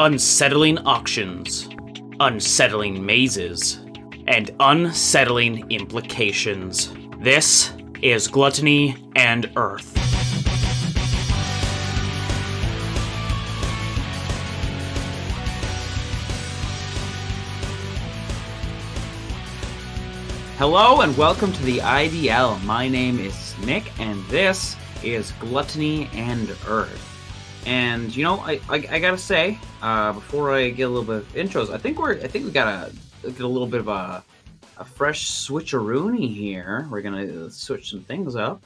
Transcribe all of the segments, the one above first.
Unsettling auctions, unsettling mazes, and unsettling implications. This is Gluttony and Earth. Hello and welcome to the IDL. My name is Nick and this is Gluttony and Earth. And you know, I gotta say, before I get a little bit of intros, I think we gotta get a little bit of a fresh switcheroony here. We're gonna switch some things up.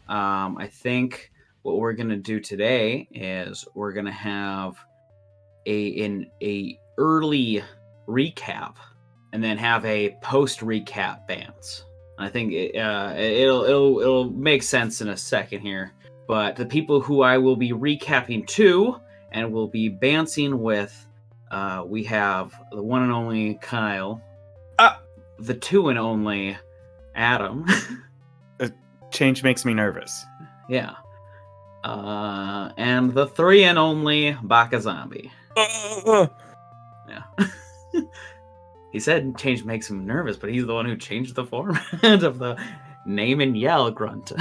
I think what we're gonna do today is we're gonna have an early recap, and then have a post recap bans. I think it'll make sense in a second here. But the people who I will be recapping to and will be bancing with, we have the one and only Kyle, the two and only Adam. Change makes me nervous. Yeah. And the three and only Baka Zombie. Yeah. He said change makes him nervous, but he's the one who changed the format of the name and yell grunt.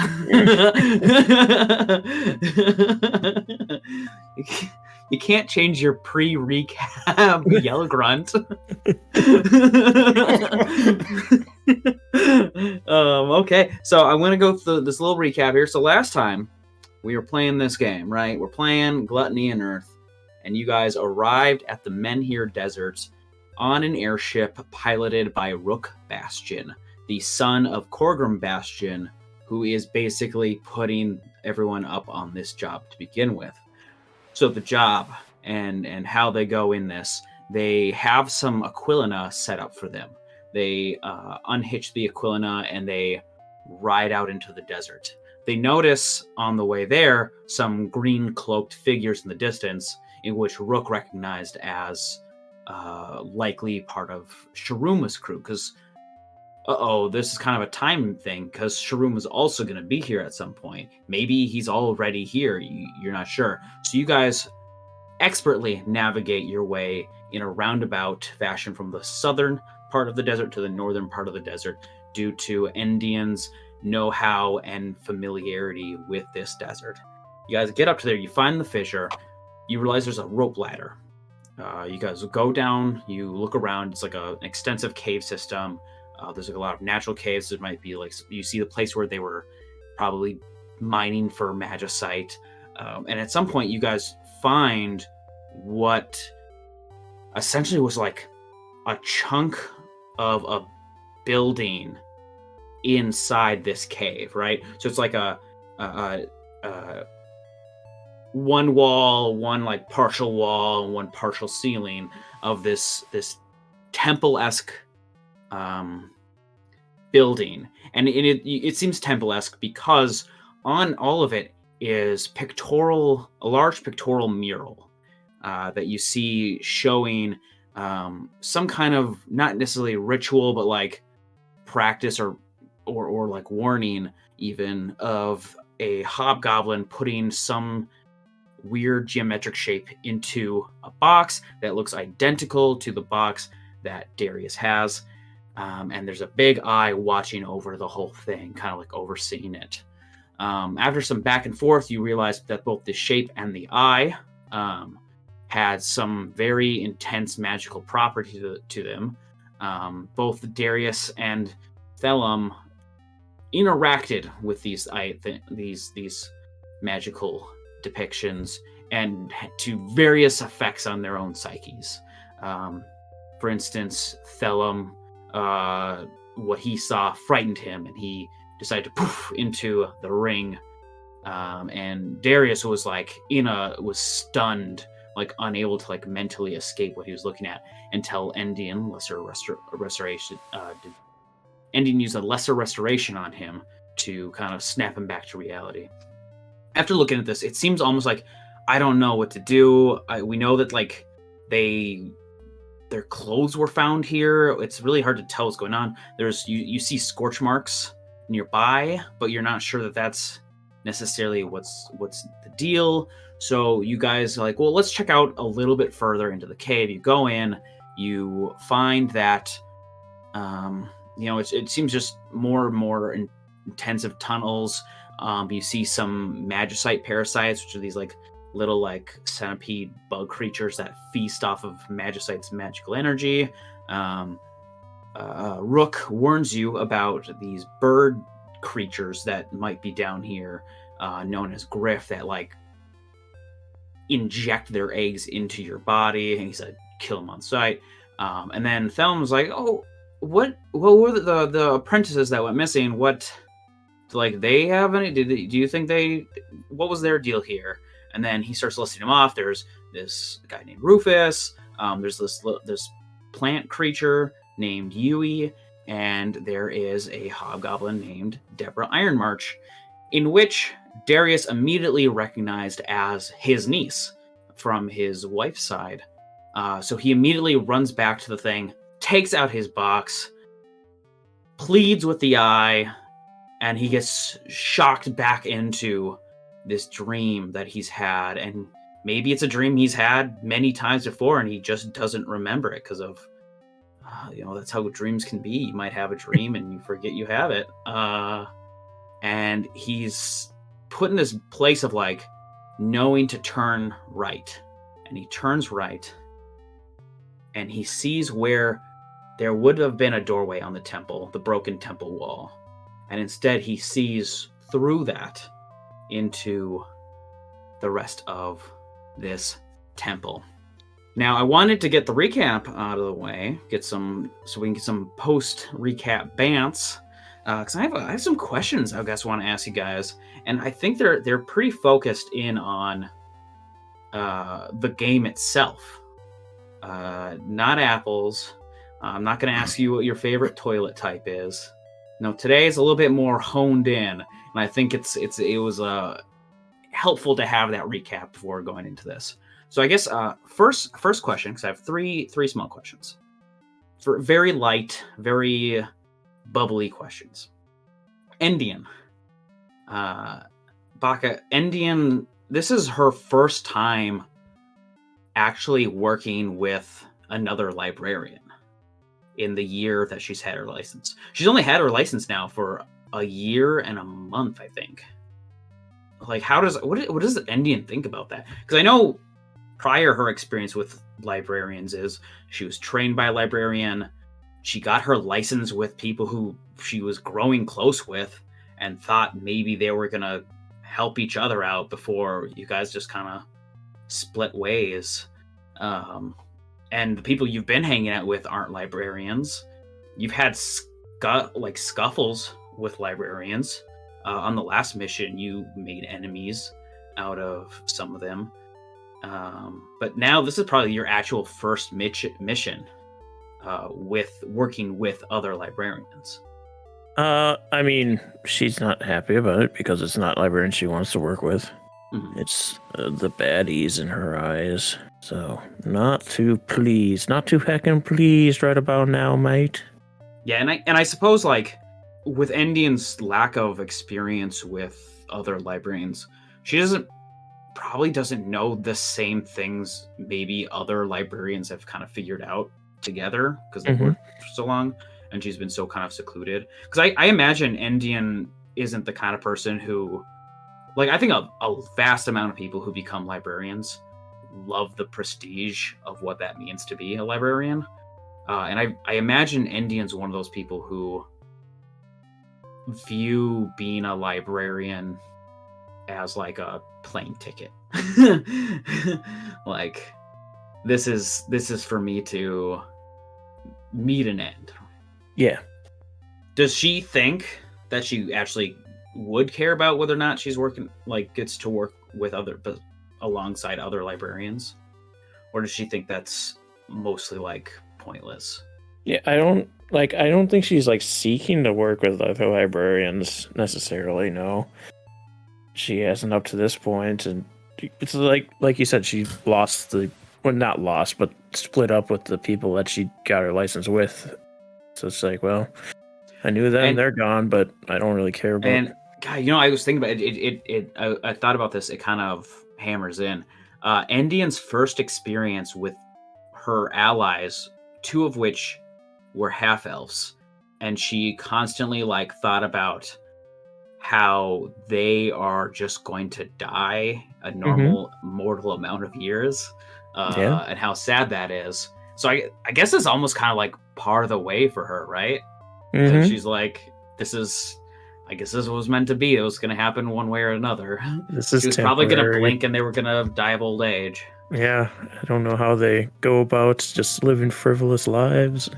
You can't change your pre-recap yell grunt. Okay, so I'm gonna go through this little recap here. So last time we were playing this game, right? We're playing Gluttony and Earth, and you guys arrived at the Menhir Deserts on an airship piloted by Rook Bastion, the son of Korgrim Bastion, who is basically putting everyone up on this job to begin with. So the job and how they go in this, they have some Aquilina set up for them. They unhitch the Aquilina and they ride out into the desert. They notice on the way there some green cloaked figures in the distance, in which Rook recognized as likely part of Sharuma's crew, because this is kind of a time thing, because Sharum is also going to be here at some point. Maybe he's already here, you're not sure. So you guys expertly navigate your way in a roundabout fashion from the southern part of the desert to the northern part of the desert due to Endian's know-how and familiarity with this desert. You guys get up to there, you find the fissure, you realize there's a rope ladder. You guys go down, you look around, it's like an extensive cave system. There's like a lot of natural caves. There might be like, you see the place where they were probably mining for magicite. And at some point you guys find what essentially was like a chunk of a building inside this cave, right? So it's like a one wall, one like partial wall, and one partial ceiling of this temple-esque building, and it seems temple-esque because on all of it is a large pictorial mural that you see showing some kind of, not necessarily ritual, but like practice or like warning even of a hobgoblin putting some weird geometric shape into a box that looks identical to the box that Darius has. And there's a big eye watching over the whole thing, kind of like overseeing it. After some back and forth, you realize that both the shape and the eye had some very intense magical property to them. Both Darius and Thelum interacted with these magical depictions and to various effects on their own psyches. For instance, Thelum, what he saw frightened him, and he decided to poof into the ring. And Darius was was stunned, like unable to like mentally escape what he was looking at until Endian Endian used a lesser restoration on him to kind of snap him back to reality. After looking at this, it seems almost like I don't know what to do. We know that like their clothes were found here. It's really hard to tell what's going on. You see scorch marks nearby, but you're not sure that that's necessarily what's the deal. So you guys are like, well, let's check out a little bit further into the cave. You go in, you find that, it seems just more and more intensive tunnels. You see some magicite parasites, which are these like little like centipede bug creatures that feast off of magicite's magical energy. Rook warns you about these bird creatures that might be down here, known as griff, that like inject their eggs into your body, and he said kill them on sight. And then Thelm was like, oh, what were the apprentices that went missing? What, like, they have any, do you think what was their deal here? And then he starts listing them off. There's this guy named Rufus, there's this plant creature named Yui, and there is a hobgoblin named Deborah Ironmarch, in which Darius immediately recognized as his niece from his wife's side. So he immediately runs back to the thing, takes out his box, pleads with the eye, and he gets shocked back into this dream that he's had. And maybe it's a dream he's had many times before, and he just doesn't remember it because of, that's how dreams can be. You might have a dream and you forget you have it. And he's put in this place of like knowing to turn right. And he turns right, and he sees where there would have been a doorway on the temple, the broken temple wall. And instead he sees through that into the rest of this temple. Now, I wanted to get the recap out of the way, so we can get some post-recap bants, because I have some questions I guess I want to ask you guys, and I think they're pretty focused in on the game itself, not apples. I'm not going to ask you what your favorite toilet type is. No, today is a little bit more honed in, and I think it was helpful to have that recap before going into this. So I guess first question, because I have three small questions, for very light, very bubbly questions. Endian, Baka, Endian, this is her first time actually working with another librarian in the year that she's had her license. She's only had her license now for a year and a month, I think. Like, what does Endian think about that? Because I know prior her experience with librarians is she was trained by a librarian. She got her license with people who she was growing close with and thought maybe they were going to help each other out before you guys just kind of split ways. And the people you've been hanging out with aren't librarians. You've had scuffles with librarians. On the last mission, you made enemies out of some of them. But now this is probably your actual first mission with working with other librarians. I mean, she's not happy about it because it's not librarians she wants to work with. Mm-hmm. It's the baddies in her eyes. So, not too heckin' pleased right about now, mate. Yeah, and I suppose, like, with Endian's lack of experience with other librarians, she probably doesn't know the same things maybe other librarians have kind of figured out together because they've worked for so long, and she's been so kind of secluded. Because I imagine Endian isn't the kind of person who, like, I think a vast amount of people who become librarians love the prestige of what that means to be a librarian. And I imagine Endian's one of those people who view being a librarian as like a plane ticket. Like, this is for me to meet an end. Yeah. Does she think that she actually would care about whether or not she's working, like, gets to work with alongside other librarians? Or does she think that's mostly like pointless? Yeah, I don't think she's like seeking to work with other librarians necessarily, no. She hasn't up to this point, and it's like you said, she not lost, but split up with the people that she got her license with. So it's like, well, I knew them, they're gone, but I don't really care about. And God, I was thinking about it. I thought about this. It kind of hammers in. Endian's first experience with her allies, two of which were half elves, and she constantly like thought about how they are just going to die a normal mortal amount of years, and how sad that is. So I guess it's almost kind of like part of the way for her, right? Because she's like, I guess this was meant to be. It was going to happen one way or another. She was probably going to blink and they were going to die of old age. Yeah, I don't know how they go about just living frivolous lives,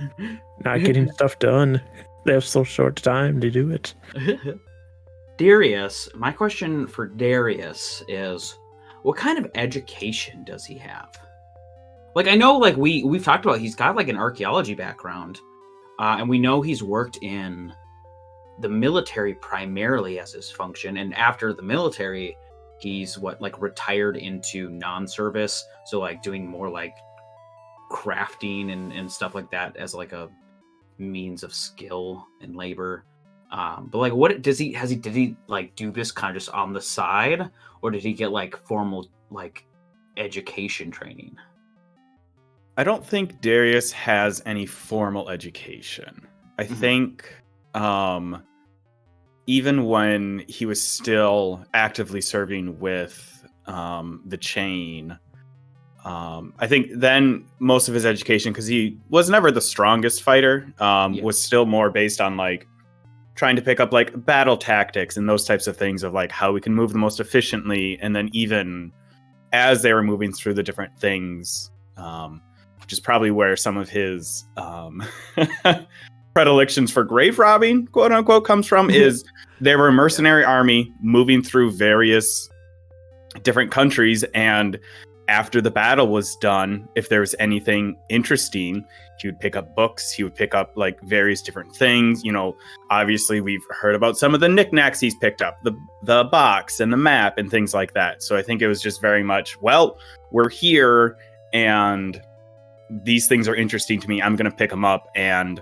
not getting stuff done. They have so short time to do it. Darius, my question for Darius is, what kind of education does he have? Like, I know, like, we've talked about, he's got, like, an archaeology background, and we know he's worked in the military primarily as his function, and after the military, he's, retired into non-service, so, like, doing more, like, crafting and stuff like that as, like, a means of skill and labor. But like, what did he like do this kind of just on the side, or did he get like formal like education training? I don't think Darius has any formal education. I think even when he was still actively serving with the chain, I think then most of his education, because he was never the strongest fighter, was still more based on like trying to pick up like battle tactics and those types of things of like how we can move the most efficiently. And then even as they were moving through the different things, which is probably where some of his predilections for grave robbing, quote unquote, comes from, is they were a mercenary army moving through various different countries. And after the battle was done, if there was anything interesting, he would pick up books, he would pick up like various different things. Obviously we've heard about some of the knickknacks he's picked up, the box and the map and things like that. So I think it was just very much, well, we're here and these things are interesting to me, I'm going to pick them up. And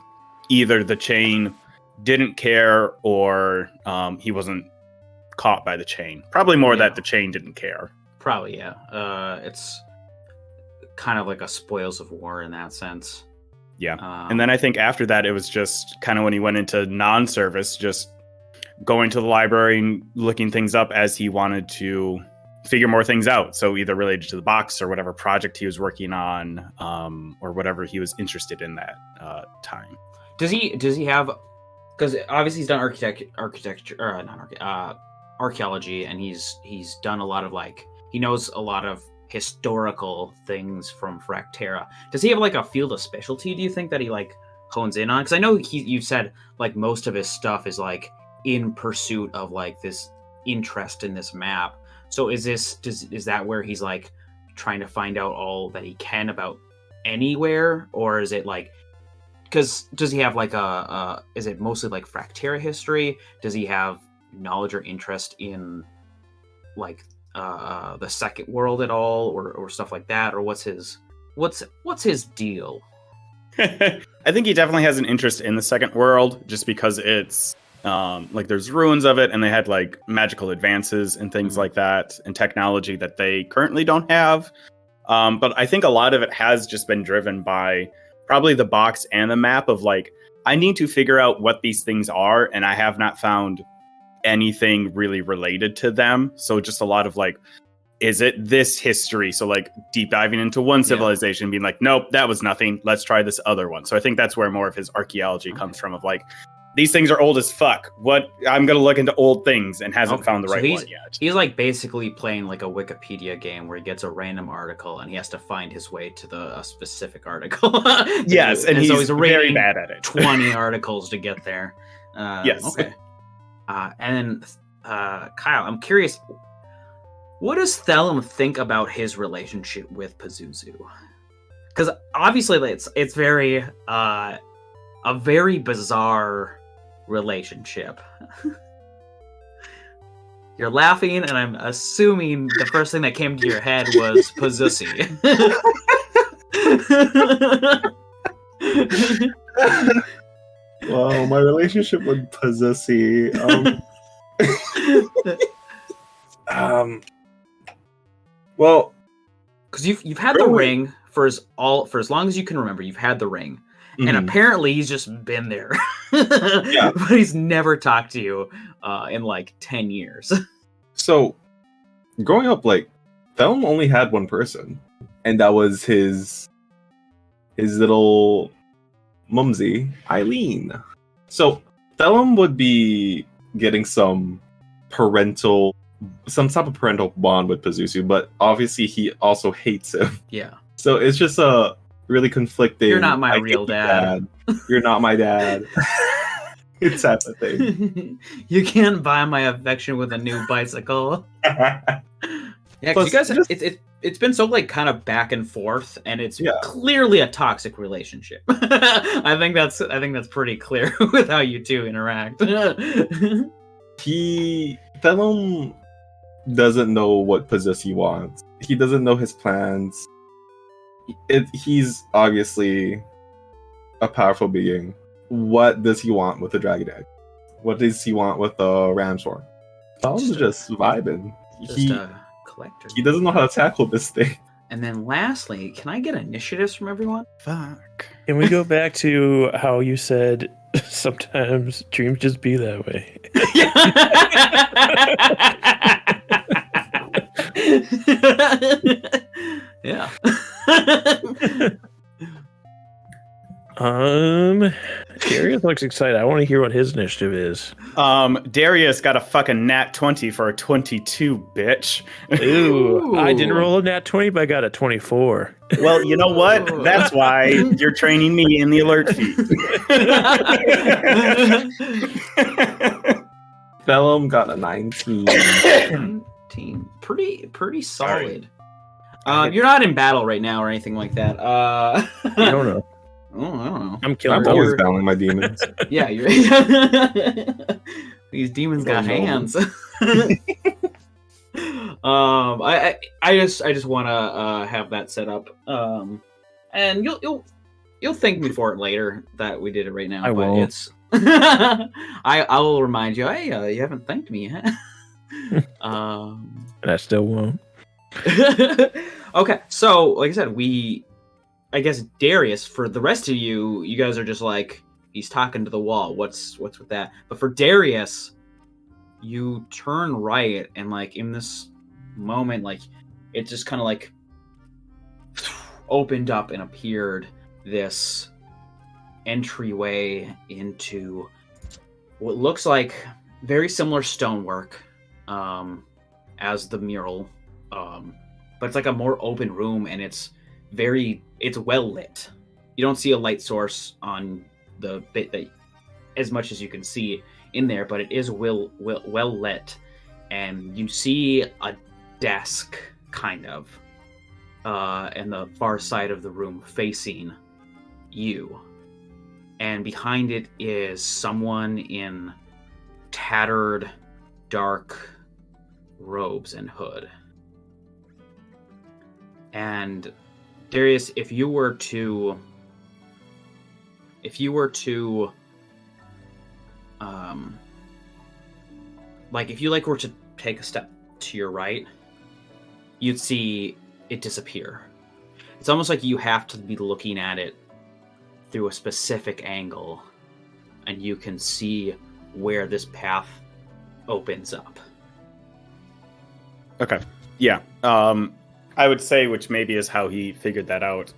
either the chain didn't care or he wasn't caught by the chain. Probably more that the chain didn't care. Probably, yeah. It's kind of like a spoils of war in that sense. Yeah. And then I think after that, it was just kind of when he went into non-service, just going to the library and looking things up as he wanted to figure more things out. So either related to the box or whatever project he was working on, or whatever he was interested in that time. Does he have, because obviously he's done archaeology, and he's done a lot of like, he knows a lot of historical things from Fractera. Does he have like a field of specialty, do you think, that he like hones in on? Because I know you said like most of his stuff is like in pursuit of like this interest in this map. So is that where he's like trying to find out all that he can about anywhere, or is it like, because does he have like is it mostly like Fractera history? Does he have knowledge or interest in like the second world at all, or stuff like that, or what's his deal? I think he definitely has an interest in the second world, just because it's like there's ruins of it, and they had like magical advances and things like that, and technology that they currently don't have. But I think a lot of it has just been driven by probably the box and the map of like, I need to figure out what these things are, and I have not found anything really related to them. So just a lot of like, is it this history? So like deep diving into one civilization, being like, nope, that was nothing, let's try this other one. So I think that's where more of his archaeology comes from, of like, these things are old as fuck, what, I'm gonna look into old things, and hasn't found the right one yet. He's like basically playing like a Wikipedia game where he gets a random article and he has to find his way to a specific article. Yes, and so he's very bad at it. 20 articles to get there. Yes. Okay. And then Kyle, I'm curious, what does Thelem think about his relationship with Pazuzu? Because obviously it's very a very bizarre relationship. You're laughing, and I'm assuming the first thing that came to your head was Pazuzu. Well, my relationship with Pazuzu, Well, because you've had the ring for as long as you can remember. You've had the ring, and apparently he's just been there. Yeah, but he's never talked to you in like 10 years. So, growing up, like Thelm only had one person, and that was his little mumsy, Eileen. So Thelm would be getting some type of parental bond with Pazuzu, but obviously he also hates him. Yeah. So it's just a really conflicting. You're not my real dad. You're not my dad. It's that thing. You can't buy my affection with a new bicycle. Yeah, because you guys, it's been so like kind of back and forth, and it's clearly a toxic relationship. I think that's pretty clear with how you two interact. Thelm doesn't know what Pazuzu wants. He doesn't know his plans. He's obviously a powerful being. What does he want with the dragon egg? What does he want with the ram's horn? Thelm's just vibing. Just a collector. He doesn't know how to tackle this thing. And then lastly, can I get initiatives from everyone? Fuck. Can we go back to how you said sometimes dreams just be that way? Yeah. Darius looks excited. I want to hear what his initiative is. Darius got a fucking nat 20 for a 22, bitch. Ooh. I didn't roll a nat 20, but I got a 24. Well, you know what? That's why you're training me in the alert feat. Thelm got a 19. 19. Pretty solid. You're not in battle right now or anything like that. I don't know. Oh, I don't know. I'm always battling my demons. Yeah, you're. These demons got hands. I just want to have that set up. And you'll thank me for it later that we did it right now. I won't. It's I will remind you. Hey, you haven't thanked me yet. And I still won't. Okay, so like I said, I guess Darius, for the rest of you guys are just like, he's talking to the wall. What's with that? But for Darius, you turn right, and like in this moment, like it just kind of like opened up and appeared this entryway into what looks like very similar stonework as the mural, but it's like a more open room, and it's well lit. You don't see a light source on the bit that as much as you can see in there, but it is well lit, and you see a desk kind of in the far side of the room facing you, and behind it is someone in tattered dark robes and hood. And Darius, if you were to were to take a step to your right, you'd see it disappear. It's almost like you have to be looking at it through a specific angle, and you can see where this path opens up. Okay. Yeah. I would say, which maybe is how he figured that out,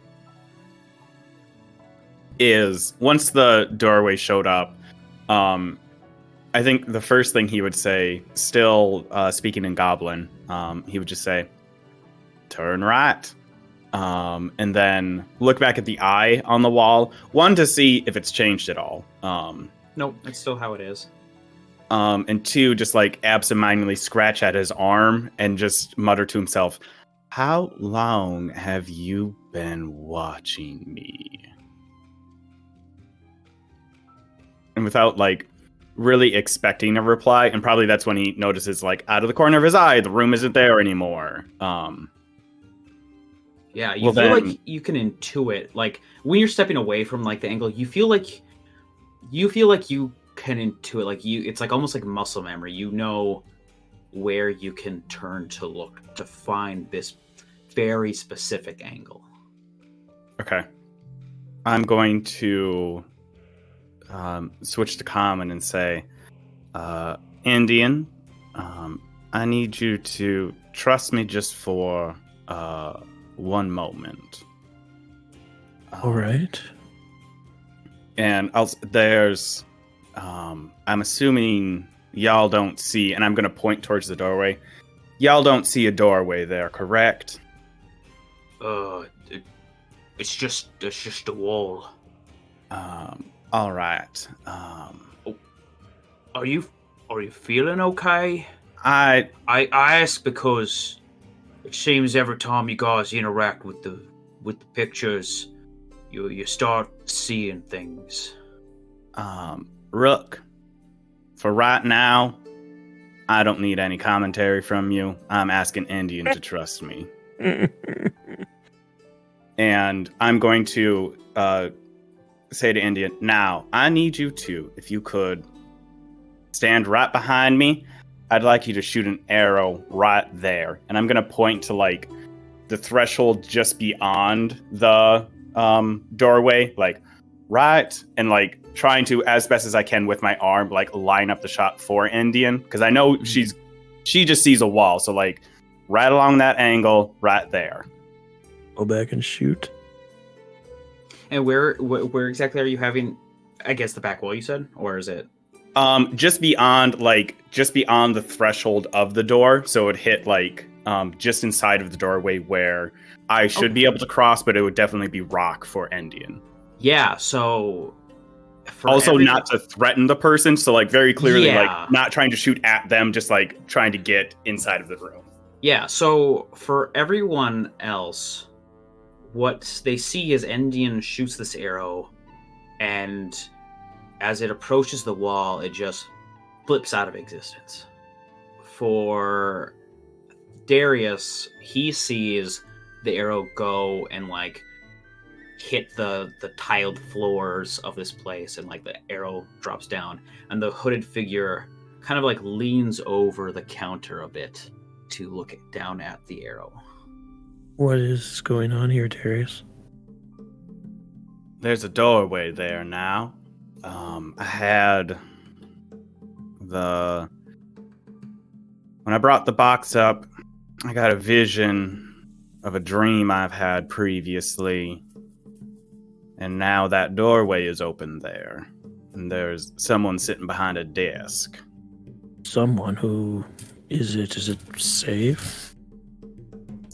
is once the doorway showed up, I think the first thing he would say, still speaking in Goblin, he would just say, "Turn right," and then look back at the eye on the wall, one, to see if it's changed at all. Nope, it's still how it is. And two, just like absentmindedly scratch at his arm and just mutter to himself, "How long have you been watching me?" And without like really expecting a reply, and probably that's when he notices, like, out of the corner of his eye, the room isn't there anymore. Yeah, you feel like you can intuit, like when you're stepping away from like the angle, you feel like you can intuit, like it's like almost like muscle memory. You know where you can turn to look to find this very specific angle. Okay. I'm going to switch to common and say, Indian, I need you to trust me just for one moment. All right. And I'm assuming y'all don't see, and I'm going to point towards the doorway. Y'all don't see a doorway there, correct? It's just a wall. All right. Are you feeling okay? I I ask because it seems every time you guys interact with the pictures, you start seeing things. Rook, for right now, I don't need any commentary from you. I'm asking Indian to trust me. And I'm going to say to Indian, now, I need you to, if you could, stand right behind me. I'd like you to shoot an arrow right there. And I'm going to point to, like, the threshold just beyond the doorway, like, right, and, like, trying to, as best as I can with my arm, like, line up the shot for Indian. Because I know she just sees a wall. So, like, right along that angle, right there. Go back and shoot. And where exactly are you having? I guess the back wall, you said, or is it? Just beyond the threshold of the door, so it hit like just inside of the doorway where I should be able to cross, but it would definitely be rock for Indian. Yeah. So. Also, not to threaten the person, so like very clearly, Yeah. like not trying to shoot at them, just like trying to get inside of the room. Yeah. So for everyone else, what they see is Indian shoots this arrow, and as it approaches the wall, it just flips out of existence. For Darius, he sees the arrow go and like hit the tiled floors of this place, and like the arrow drops down, and the hooded figure kind of like leans over the counter a bit to look down at the arrow. What is going on here, Darius? There's a doorway there now. I had when I brought the box up, I got a vision of a dream I've had previously. And now that doorway is open there. And there's someone sitting behind a desk. Someone who is it? Is it safe?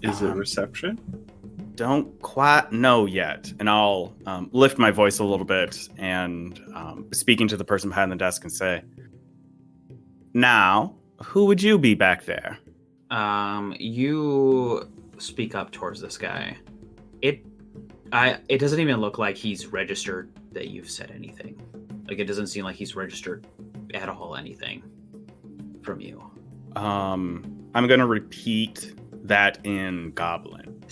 Is it reception? Don't quite know yet. And I'll lift my voice a little bit and speaking to the person behind the desk and say, now, who would you be back there? You speak up towards this guy. It doesn't even look like he's registered that you've said anything. Like, it doesn't seem like he's registered at all anything from you. I'm gonna repeat that in Goblin.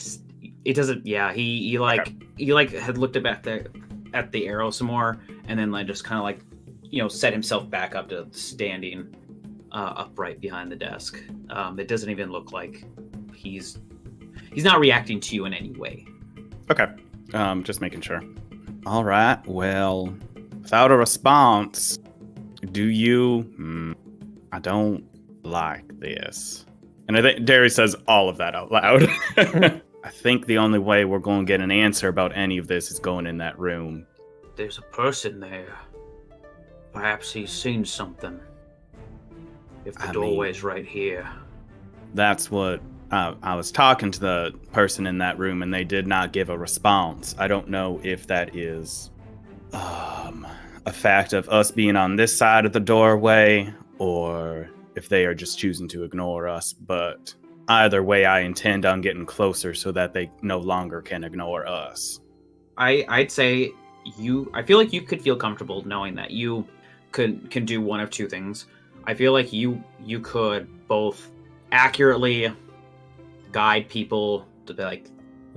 It doesn't. Yeah, he had looked back there at the arrow some more, and then like just kind of like set himself back up to standing upright behind the desk. It doesn't even look like he's not reacting to you in any way. Okay, just making sure. All right. Well, without a response, do you? I don't like this. And I think Derry says all of that out loud. I think the only way we're going to get an answer about any of this is going in that room. There's a person there. Perhaps he's seen something. If the doorway's right here. That's what I was talking to the person in that room, and they did not give a response. I don't know if that is a fact of us being on this side of the doorway, or if they are just choosing to ignore us. But either way, I intend on getting closer so that they no longer can ignore us. I'd say I feel like you could feel comfortable knowing that you can do one of two things. I feel like you could both accurately guide people to like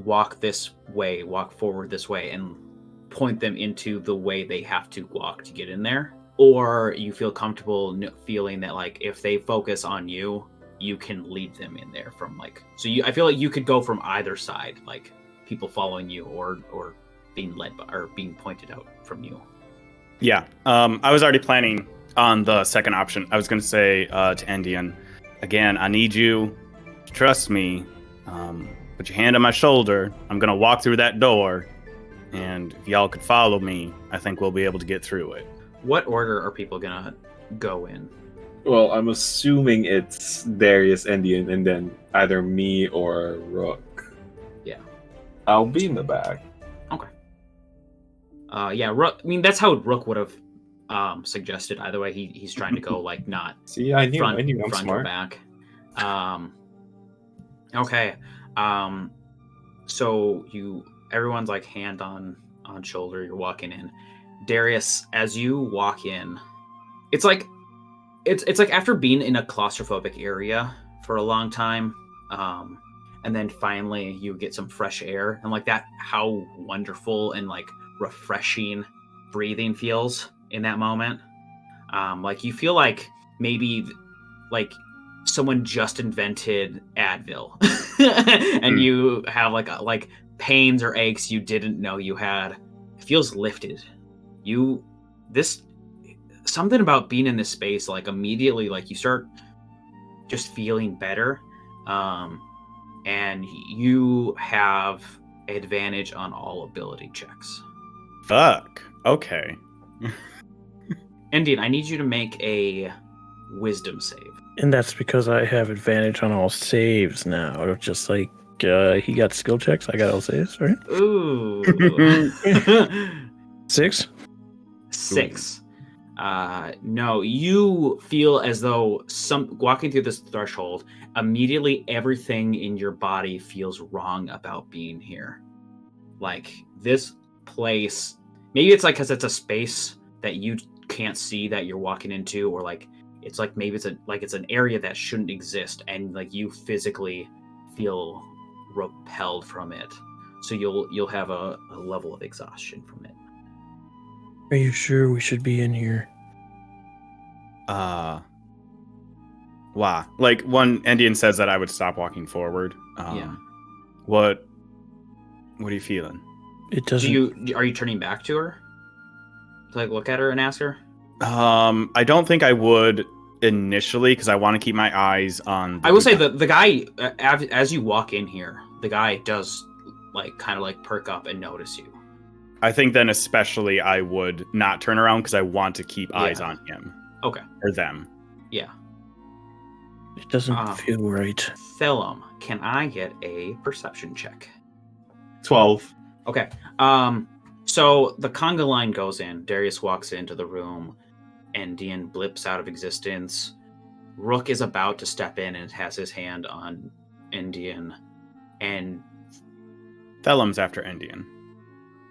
walk forward this way, and point them into the way they have to walk to get in there, or you feel comfortable feeling that like if they focus on you, you can lead them in there from like. So I feel like you could go from either side, like people following you or being led by, or being pointed out from you. Yeah. I was already planning on the second option. I was going to say to Endian, again, I need you to trust me. Put your hand on my shoulder. I'm going to walk through that door. And if y'all could follow me, I think we'll be able to get through it. What order are people going to go in? Well, I'm assuming it's Darius, Endian, and then either me or Rook. Yeah. I'll be in the back. Okay. Yeah, Rook. I mean, that's how Rook would have suggested. Either way, he's trying to go like not. See, I knew front, I'm front smart. or back. Okay. So everyone's like hand on shoulder. You're walking in. Darius, as you walk in, it's like after being in a claustrophobic area for a long time, and then finally you get some fresh air, and like that, how wonderful and like refreshing breathing feels in that moment. Like you feel like maybe like someone just invented Advil, and you have like pains or aches you didn't know you had. It feels lifted. Something about being in this space, like immediately, like you start just feeling better, and you have advantage on all ability checks. Fuck. Okay. Endian, I need you to make a wisdom save. And that's because I have advantage on all saves now. Just like he got skill checks, I got all saves, right? Ooh. 6? 6. No, you feel as though walking through this threshold, immediately everything in your body feels wrong about being here. Like this place, maybe it's like because it's a space that you can't see that you're walking into, or like it's like maybe it's an area that shouldn't exist, and like you physically feel repelled from it. So you'll have a level of exhaustion from it. Are you sure we should be in here? Wow. Like when Endian says that, I would stop walking forward. Yeah. What are you feeling? It doesn't. Are you turning back to her to like look at her and ask her? I don't think I would initially, because I want to keep my eyes on. I will say the guy, as you walk in here, the guy does like kind of like perk up and notice you. I think then especially I would not turn around because I want to keep eyes on him. Okay. Or them. Yeah. It doesn't feel right. Thelum, can I get a perception check? 12. Okay. So the conga line goes in. Darius walks into the room. Endian blips out of existence. Rook is about to step in and has his hand on Endian. And Thelum's after Endian.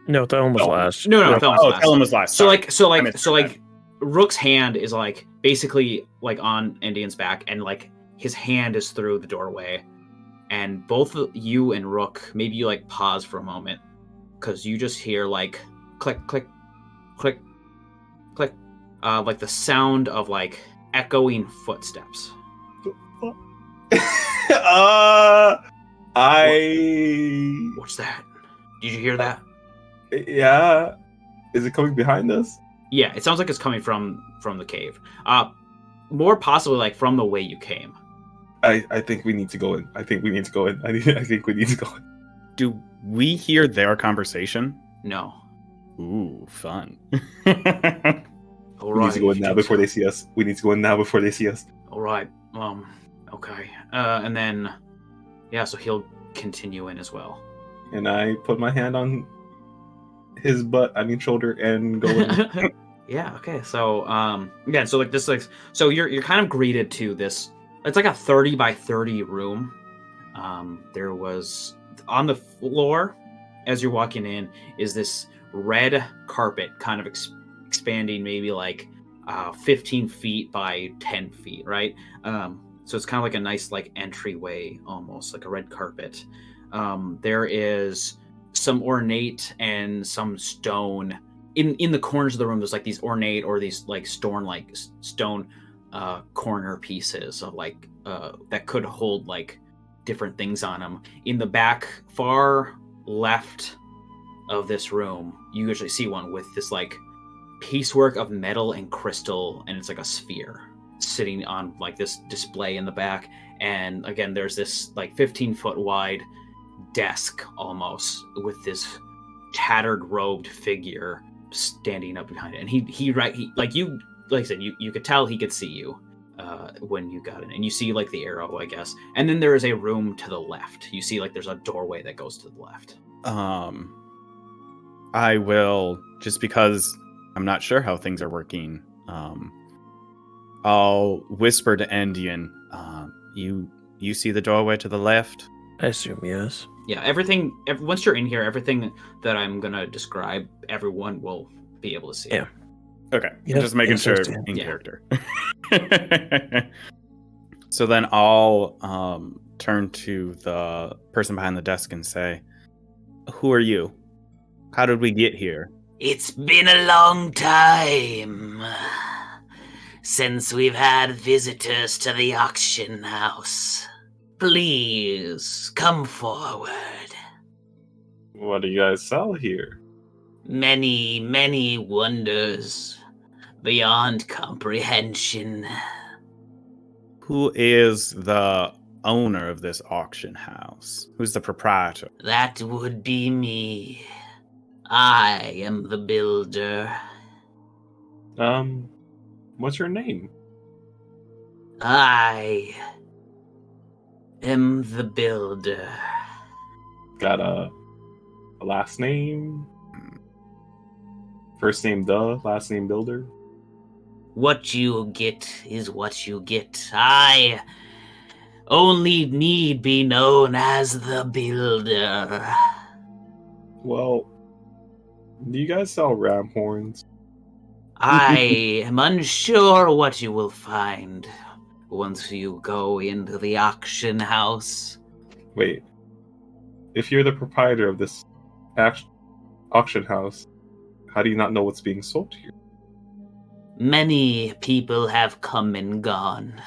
No, Thelum was last. No, Thelum's last. Thelum was last. So like Rook's hand is like basically like on Endian's back, and like his hand is through the doorway. And both you and Rook, maybe you like pause for a moment, because you just hear like click, click, click, click, like the sound of like echoing footsteps. What's that? Did you hear that? Yeah. Is it coming behind us? Yeah, it sounds like it's coming from the cave. More possibly like from the way you came. I think we need to go in. I think we need to go in. I think we need to go in. Do we hear their conversation? No. Ooh, fun. All We right. need to go in now before they see us. We need to go in now before they see us. All right. Okay. And then, yeah. So he'll continue in as well. And I put my hand on his shoulder, and go in. Yeah. Okay. So, again, so like this, like, so you're kind of greeted to this. It's like a 30 by 30 room. There was on the floor as you're walking in is this red carpet, kind of expanding maybe like 15 feet by 10 feet, right? So it's kind of like a nice like entryway, almost like a red carpet. There is some ornate and some stone in the corners of the room, there's like these ornate or these like stone corner pieces of like that could hold like different things on them. In the back, far left of this room, you usually see one with this like piecework of metal and crystal, and it's like a sphere sitting on like this display in the back. And again, there's this like 15-foot wide desk almost with this tattered robed figure standing up behind it. And he like I said, you could tell he could see you when you got in, and you see like the arrow, I guess. And then there is a room to the left. You see like there's a doorway that goes to the left. I will, just because I'm not sure how things are working, I'll whisper to Endian, you see the doorway to the left? I assume yes. Yeah, once you're in here, everything that I'm going to describe, everyone will be able to see. Yeah. Okay, Yep, just making sure understand. in Yeah. character. So then I'll turn to the person behind the desk and say, who are you? How did we get here? It's been a long time since we've had visitors to the auction house. Please come forward. What do you guys sell here? Many, many wonders beyond comprehension. Who is the owner of this auction house? Who's the proprietor? That would be me. I am the builder. What's your name? I am the builder. Got a last name? First name last name Builder? What you get is what you get. I only need be known as the builder. Well, do you guys sell ram horns? I am unsure what you will find once you go into the auction house. Wait. If you're the proprietor of this auction house, how do you not know what's being sold here? Many people have come and gone.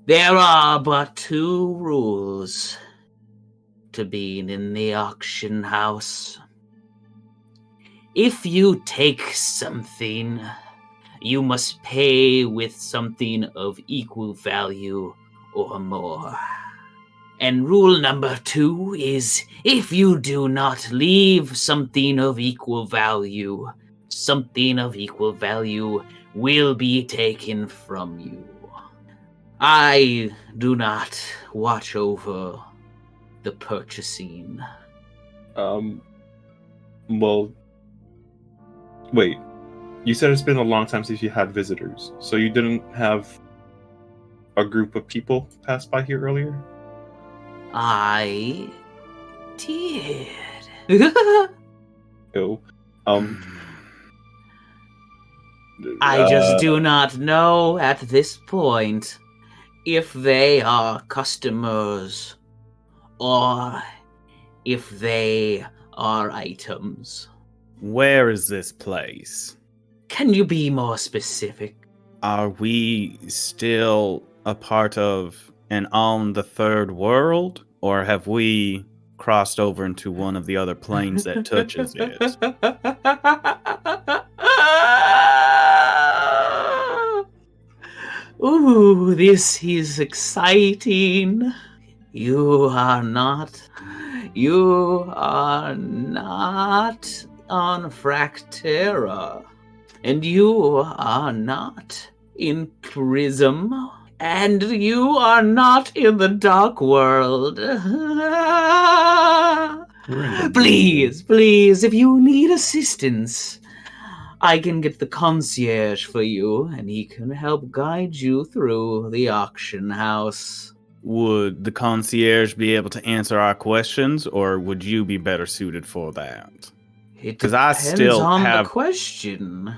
There are but 2 rules to being in the auction house. If you take something, you must pay with something of equal value or more. And rule number 2 is, if you do not leave something of equal value, something of equal value will be taken from you. I do not watch over the purchasing. Well, wait. You said it's been a long time since you had visitors, so you didn't have a group of people pass by here earlier? I did. Oh. I just do not know at this point if they are customers or if they are items. Where is this place? Can you be more specific? Are we still a part of and on the third world? Or have we crossed over into one of the other planes that touches it? Ooh, this is exciting. You are not on Fractera. And you are not in Prism. And you are not in the dark world. Please, if you need assistance, I can get the concierge for you, and he can help guide you through the auction house. Would the concierge be able to answer our questions, or would you be better suited for that? It 'Cause I depends still on have- the question.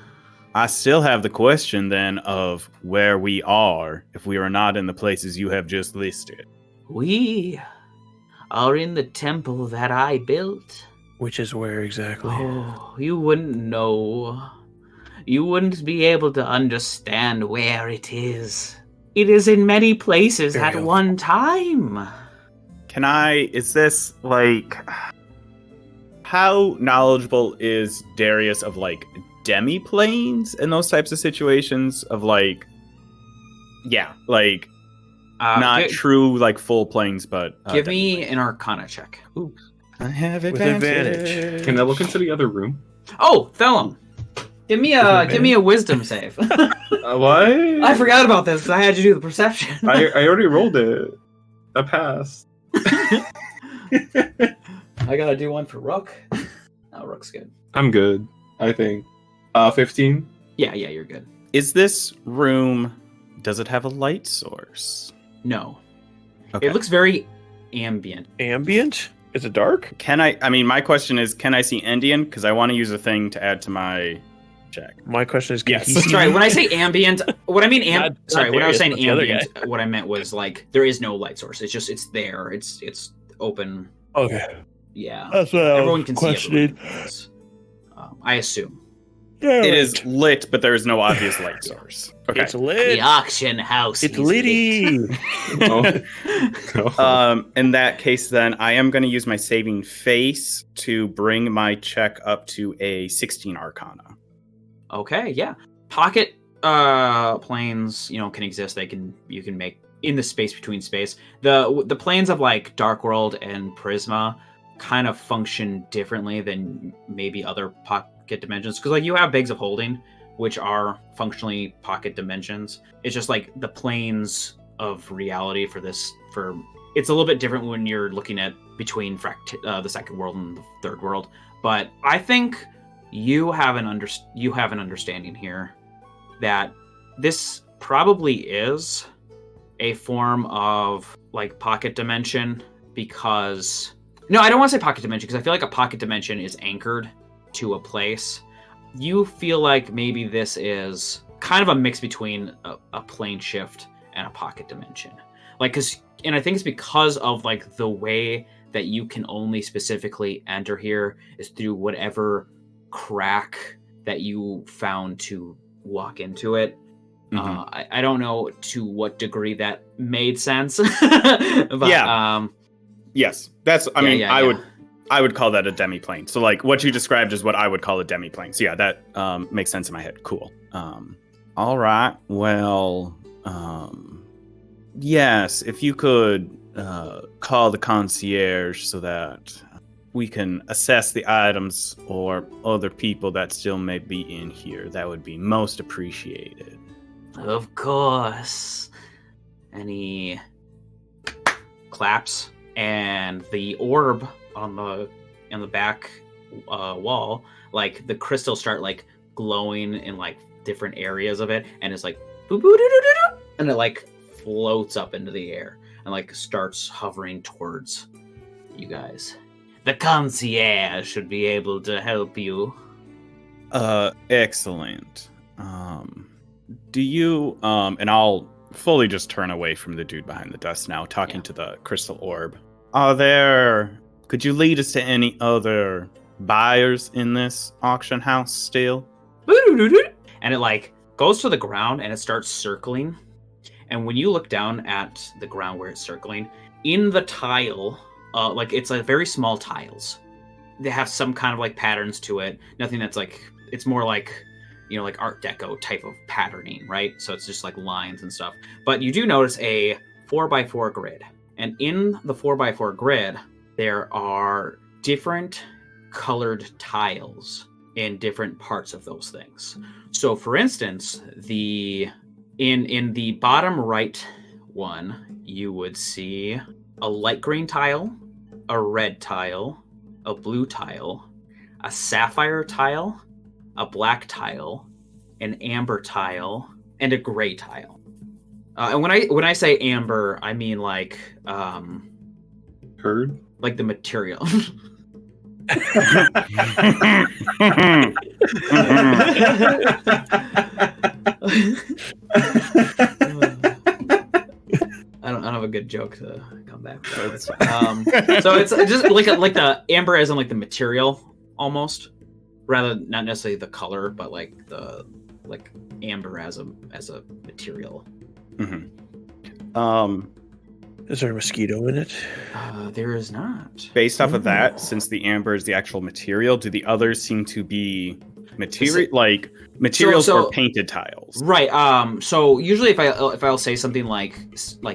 I still have the question then of where we are if we are not in the places you have just listed. We are in the temple that I built. Which is where exactly? Oh, you wouldn't know. You wouldn't be able to understand where it is. It is in many places Very at helpful. one time. Is this like, how knowledgeable is Darius of like demi-planes and those types of situations of like, not Gi- true like full planes, but give me an Arcana check. I have With advantage. Can I look into the other room? Oh, Thellum, give me a Wisdom save. What? I forgot about this because I had to do the perception. I already rolled it. I passed. I gotta do one for Rook. Oh, Rook's good. I'm good, I think. 15? Yeah, you're good. Is this room, does it have a light source? No, Okay. it looks very ambient. Ambient? Is it dark? My question is, can I see Indian? Because I want to use a thing to add to my check. My question is, can Yes. he see Sorry, me? when I say ambient, what I mean Not when I was Darius, saying but the other ambient, what I meant was like there is no light source. It's there. It's open. Okay. Yeah, That's what everyone can see questioning. everyone. I assume. It is lit, but there is no obvious light source. Okay. It's lit. The auction house. It's is lit. litty. Oh. In that case, then I am going to use my saving face to bring my check up to a 16 Arcana. Okay, yeah. Pocket planes, can exist. You can make in the space between space. The planes of like Dark World and Prisma kind of function differently than maybe other pocket dimensions because like you have bags of holding, which are functionally pocket dimensions. It's just like the planes of reality for it's a little bit different when you're looking at between the second world and the third world. But I think you have an understanding here that this probably is a form of like pocket dimension because no, I don't want to say pocket dimension because I feel like a pocket dimension is anchored to a place. You feel like maybe this is kind of a mix between a plane shift and a pocket dimension. And I think it's because of like the way that you can only specifically enter here is through whatever crack that you found to walk into it. Mm-hmm. I don't know to what degree that made sense. But, Yeah. Yes, that's. I yeah. I would call that a demi-plane. So like what you described is what I would call a demi-plane. So yeah, that makes sense in my head. Cool. All right. Well, yes, if you could call the concierge so that we can assess the items or other people that still may be in here, that would be most appreciated. Of course. And he claps, and the orb on the back wall, like the crystals start like glowing in like different areas of it, and it's like boo boo doo doo doo doo, and it like floats up into the air and like starts hovering towards you guys. The concierge should be able to help you. Excellent. Do you and I'll fully just turn away from the dude behind the desk now, talking to the crystal orb. Could you lead us to any other buyers in this auction house still? And it like goes to the ground and it starts circling. And when you look down at the ground where it's circling, in the tile, like it's like very small tiles. They have some kind of like patterns to it. Nothing that's like, it's more like, like Art Deco type of patterning, right? So it's just like lines and stuff. But you do notice a 4x4 grid. And in the 4x4 grid, there are different colored tiles in different parts of those things. So for instance, in the bottom right one, you would see a light green tile, a red tile, a blue tile, a sapphire tile, a black tile, an amber tile, and a gray tile. And when I say amber, I mean like Heard? like the material. I don't have a good joke to come back. That's So it's just like the amber as in like the material almost, rather not necessarily the color, but like the amber as a material. Is there a mosquito in it? There is not. Based off of Ooh. that, since the amber is the actual material, do the others seem to be materials So- or painted tiles? Right. So usually if I'll say something like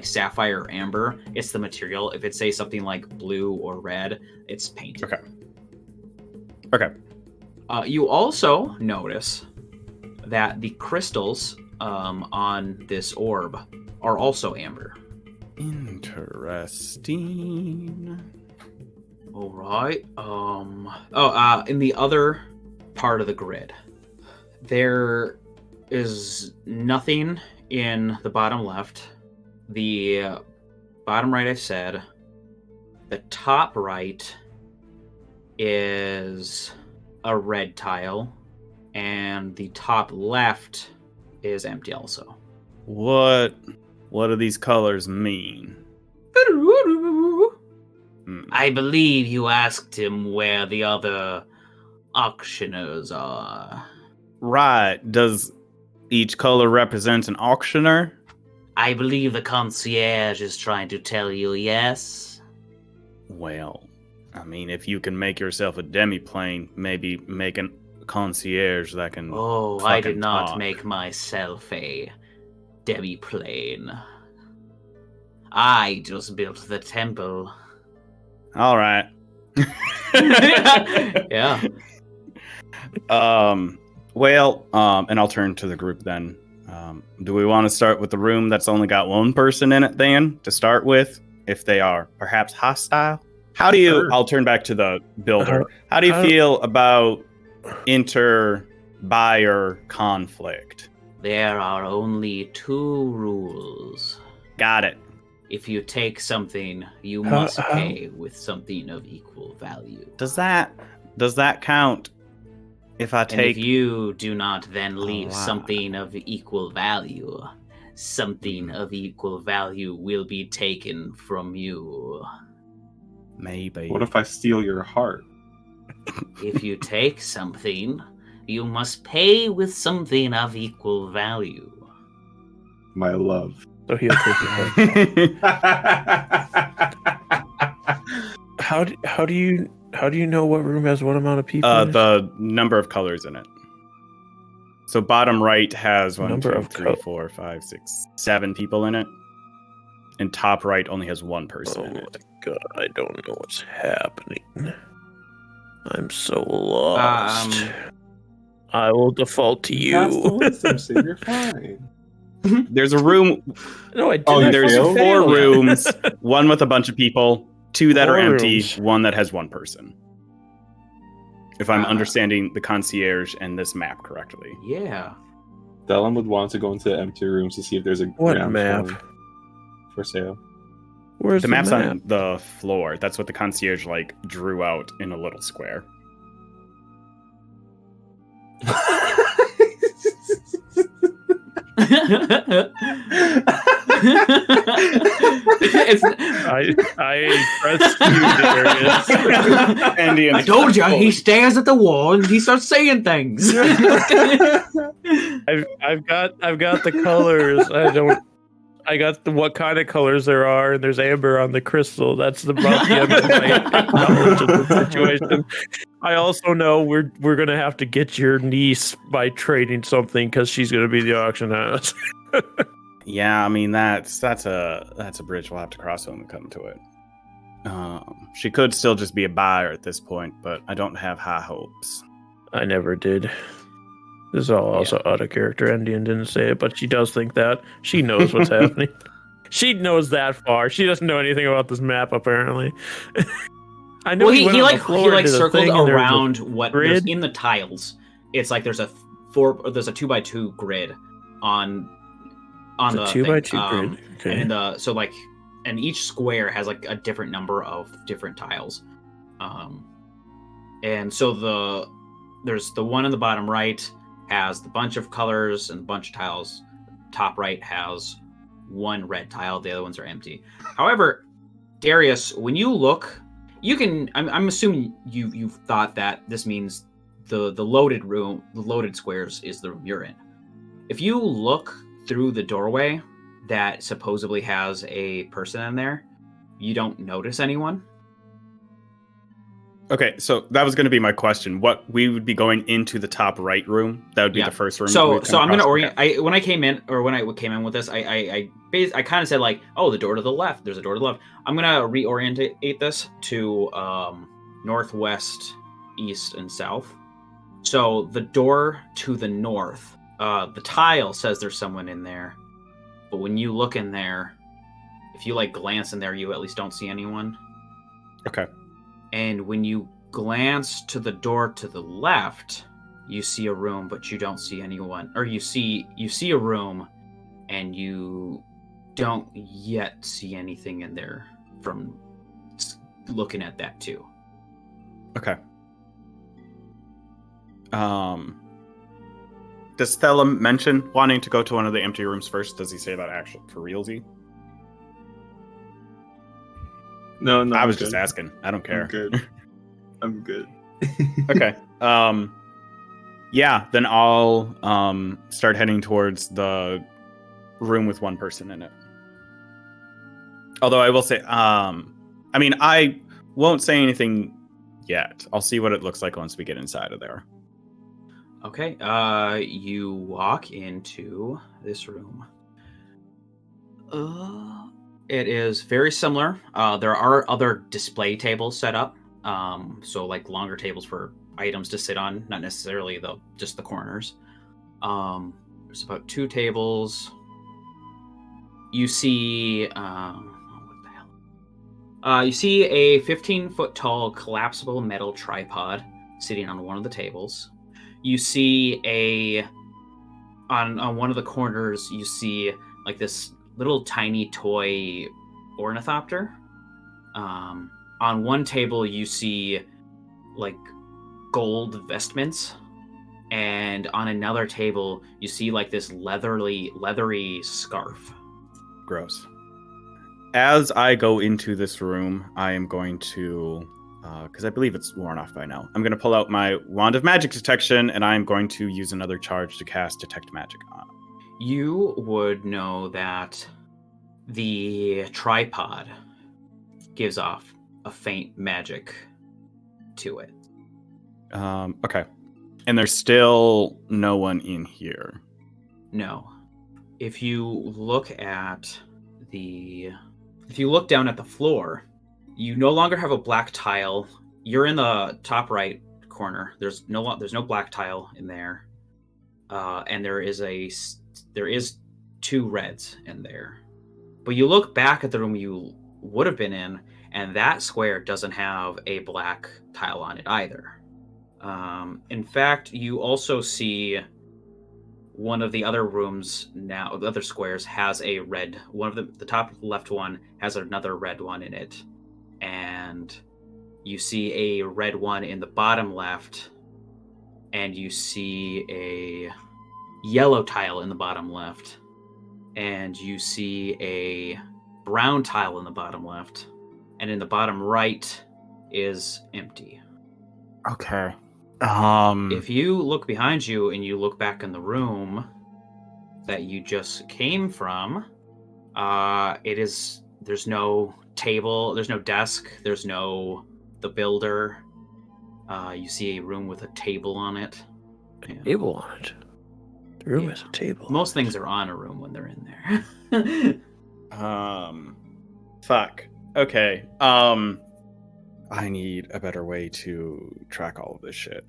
sapphire or amber, it's the material. If it says something like blue or red, it's painted. Okay. You also notice that the crystals on this orb are also amber. Interesting. All right. In the other part of the grid, there is nothing in the bottom left. The bottom right, I said. The top right is a red tile, and the top left is empty also. What do these colors mean? I believe you asked him where the other auctioneers are. Right. Does each color represent an auctioneer? I believe the concierge is trying to tell you yes. Well, I mean, if you can make yourself a demi-plane, maybe make a concierge that can. Oh, I did fucking not talk. make myself a demi-plane. I just built the temple. All right. Yeah. Well, and I'll turn to the group then. Do we want to start with the room that's only got one person in it then, to start with, if they are perhaps hostile? How do you, Sure. I'll turn back to the builder. How do you how- feel about inter-buyer conflict? There are only 2 rules. Got it. If you take something, you How- must how- pay with something of equal value. Does that count if I And take... if you do not then leave wow. something of equal value, something of equal value will be taken from you. Maybe. What if I steal your heart? If you take something, you must pay with something of equal value. My love. So he'll take it. How do you know what room has what amount of people? in it? The number of colors in it. So bottom right has 1, Number 2, of 3, col- 4, 5, 6, 7 people in it. And top right only has 1 person Oh in my it. god, I don't know what's happening. I'm so lost. I will default to Pass the you. wisdom, so you're fine. There's a room. No, I didn't. Oh, you There's failed? 4 rooms. 1 with a bunch of people. 2 that are 4 empty. rooms. 1 that has 1 person. If I'm Ah. understanding the concierge and this map correctly. Yeah. Dylan would want to go into the empty rooms to see if there's a What ground map? floor for sale. Where's The the map's map? on the floor. That's what the concierge drew out in a little square. It's, I pressed you, Darius. Andy and I told you, he stares at the wall and he starts saying things. I've got the colors. I got what kind of colors there are, and there's amber on the crystal. That's about the end of my knowledge of the situation. I also know we're gonna have to get your niece by trading something because she's gonna be the auction house. Yeah, I mean that's a bridge we'll have to cross when we come to it. She could still just be a buyer at this point, but I don't have high hopes. I never did. This is all also out of character. Indian didn't say it, but she does think that. She knows what's happening. She knows that far. She doesn't know anything about this map, apparently. I know Well, he went on the floor into the circled thing and there was a around what there's grid. in the tiles. It's like there's a 2x2 grid on It's the a 2x2 thing. grid. Okay. And in the and each square has like a different number of different tiles. And so there's the one in the bottom right has the bunch of colors and a bunch of tiles. Top right has one red tile. The other ones are empty. However, Darius, when you look, you can. I'm assuming you've thought that this means the loaded room, the loaded squares is the room you're in. If you look through the doorway that supposedly has a person in there, you don't notice anyone. Okay, so that was going to be my question. What we would be going into the top right room? That would be the first room. So we'd come I'm going to across? orient. When I came in with this, I kind of said like, oh, the door to the left. There's a door to the left. I'm going to reorientate this to northwest, east, and south. So the door to the north, the tile says there's someone in there, but when you look in there, if you like glance in there, you at least don't see anyone. Okay. And when you glance to the door to the left, you see a room, but you don't see anyone. Or you see a room, and you don't yet see anything in there from looking at that too. Okay. Does Stella mention wanting to go to one of the empty rooms first? Does he say that actually for realsy? No, I was just asking. I don't care. I'm good. I'm good. Okay. Yeah, then I'll start heading towards the room with one person in it. Although I will say, I mean, I won't say anything yet. I'll see what it looks like once we get inside of there. Okay, you walk into this room. It is very similar. There are other display tables set up. So like longer tables for items to sit on, not necessarily just the corners. There's about 2 tables. You see, what the hell? You see a 15-foot tall collapsible metal tripod sitting on one of the tables. You see on one of the corners, you see like this little tiny toy ornithopter. On one table, you see like gold vestments, and on another table, you see like this leathery scarf. Gross. As I go into this room, I am going to, because I believe it's worn off by now, I'm going to pull out my Wand of Magic Detection, and I'm going to use another charge to cast Detect Magic on it. You would know that the tripod gives off a faint magic to it. Okay. And there's still no one in here. No. If you look down at the floor, you no longer have a black tile. You're in the top right corner. There's no black tile in there. And there is 2 reds in there. But you look back at the room you would have been in, and that square doesn't have a black tile on it either. In fact, you also see one of the other rooms now, the other squares has a red, one of the top left one has another red one in it. And you see a red one in the bottom left, and you see a yellow tile in the bottom left, and you see a brown tile in the bottom left, and in the bottom right is empty. Okay. If you look behind you and you look back in the room that you just came from, there's no table, there's no desk, there's no the builder. You see a room with a table on it. Table on it. The room has a table. Most things are on a room when they're in there. Fuck. Okay. I need a better way to track all of this shit.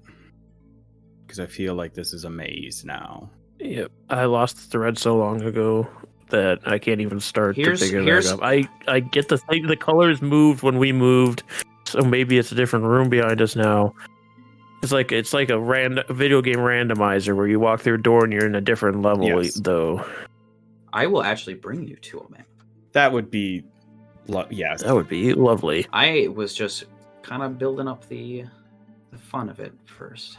Because I feel like this is a maze now. Yep. I lost the thread so long ago that I can't even start to figure that out. I get the thing, the colors moved when we moved, so maybe it's a different room behind us now. It's like a video game randomizer where you walk through a door and you're in a different level, yes. Though. I will actually bring you to a map. That would be... yes. That would be lovely. I was just kind of building up the fun of it first.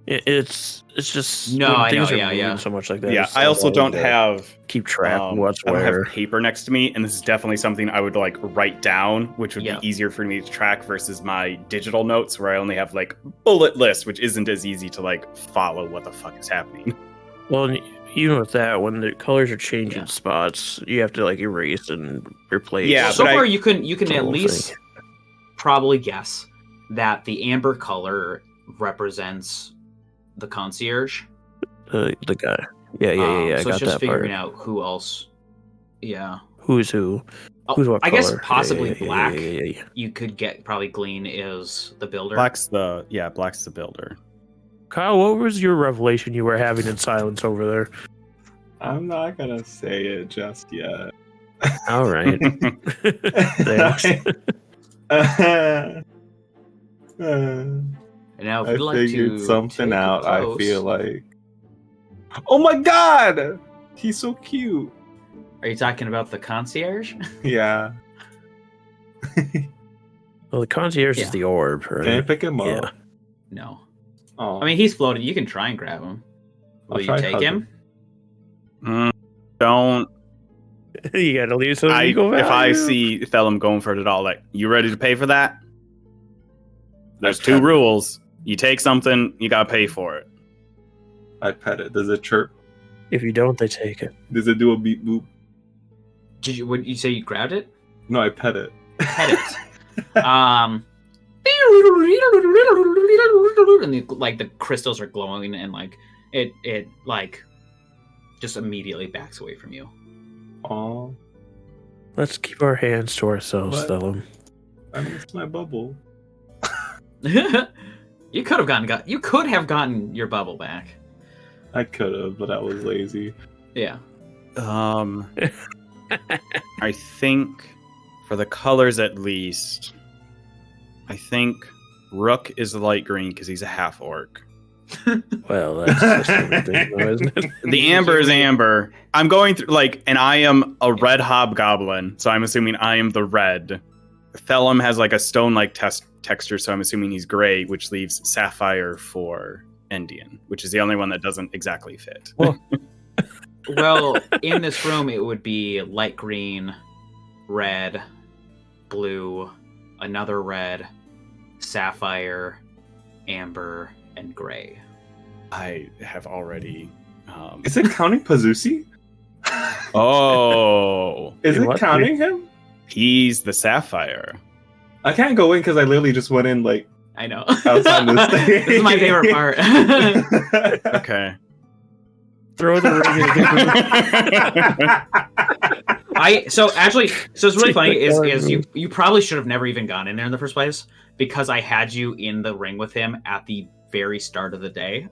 It's just No, when I things know, are yeah, moving yeah. so much like that. Yeah, it's I so also hard don't to have keep track of what's I don't where. have paper next to me, and this is definitely something I would like write down, which would Yeah. be easier for me to track versus my digital notes where I only have like bullet lists, which isn't as easy to like follow what the fuck is happening. Well, and even with that, when the colors are changing Yeah. spots, you have to like erase and replace. Yeah, Well, so but far I- you can the at whole least thing. probably guess that the amber color represents the concierge. The guy. Yeah. I So got it's just that figuring part. out who else. Yeah. Who's who? Oh, Who's what I guess color? possibly Yeah. black. You could probably glean is the builder. Black's the builder. Kyle, what was your revelation you were having in silence over there? I'm not gonna say it just yet. All right. Thanks. And now, if I you'd like figured to something take it out. I close- feel like. Oh my god! He's so cute. Are you talking about the concierge? Yeah. Well, the concierge Yeah. is the orb, right? Can I pick him Yeah. up? No. Oh. I mean, he's floating. You can try and grab him. Will I'll you try take hug him? Don't You gotta leave some I legal if I value. see Thelem going for it at all, like, you ready to pay for that? There's I two pet it. rules. You take something, you gotta pay for it. I pet it. Does it chirp? If you don't, they take it. Does it do a beep boop? Would you say you grabbed it? No, I pet it. Pet it. And the crystals are glowing, and it just immediately backs away from you. Aw, Let's keep our hands to ourselves, What? Thelem. I missed my bubble. You could have gotten your bubble back. I could have, but I was lazy. Yeah. I think for the colors at least, I think Rook is light green because he's a half orc. Well, that's everything, though, isn't it? The amber is amber. I'm going through and I am a red hobgoblin, so I'm assuming I am the red. Thelem has like a stone-like texture, so I'm assuming he's gray, which leaves sapphire for Endian, which is the only one that doesn't exactly fit. Well, in this room, it would be light green, red, blue, another red, sapphire, amber, and gray. I have already. Is it counting Pazuzu? Oh, Is It it must counting him? he's the sapphire. I can't go in because I literally just went in like. I know. Outside this thing. This is my favorite part. Okay. Throw the ring. So it's really funny is you probably should have never even gone in there in the first place because I had you in the ring with him at the very start of the day.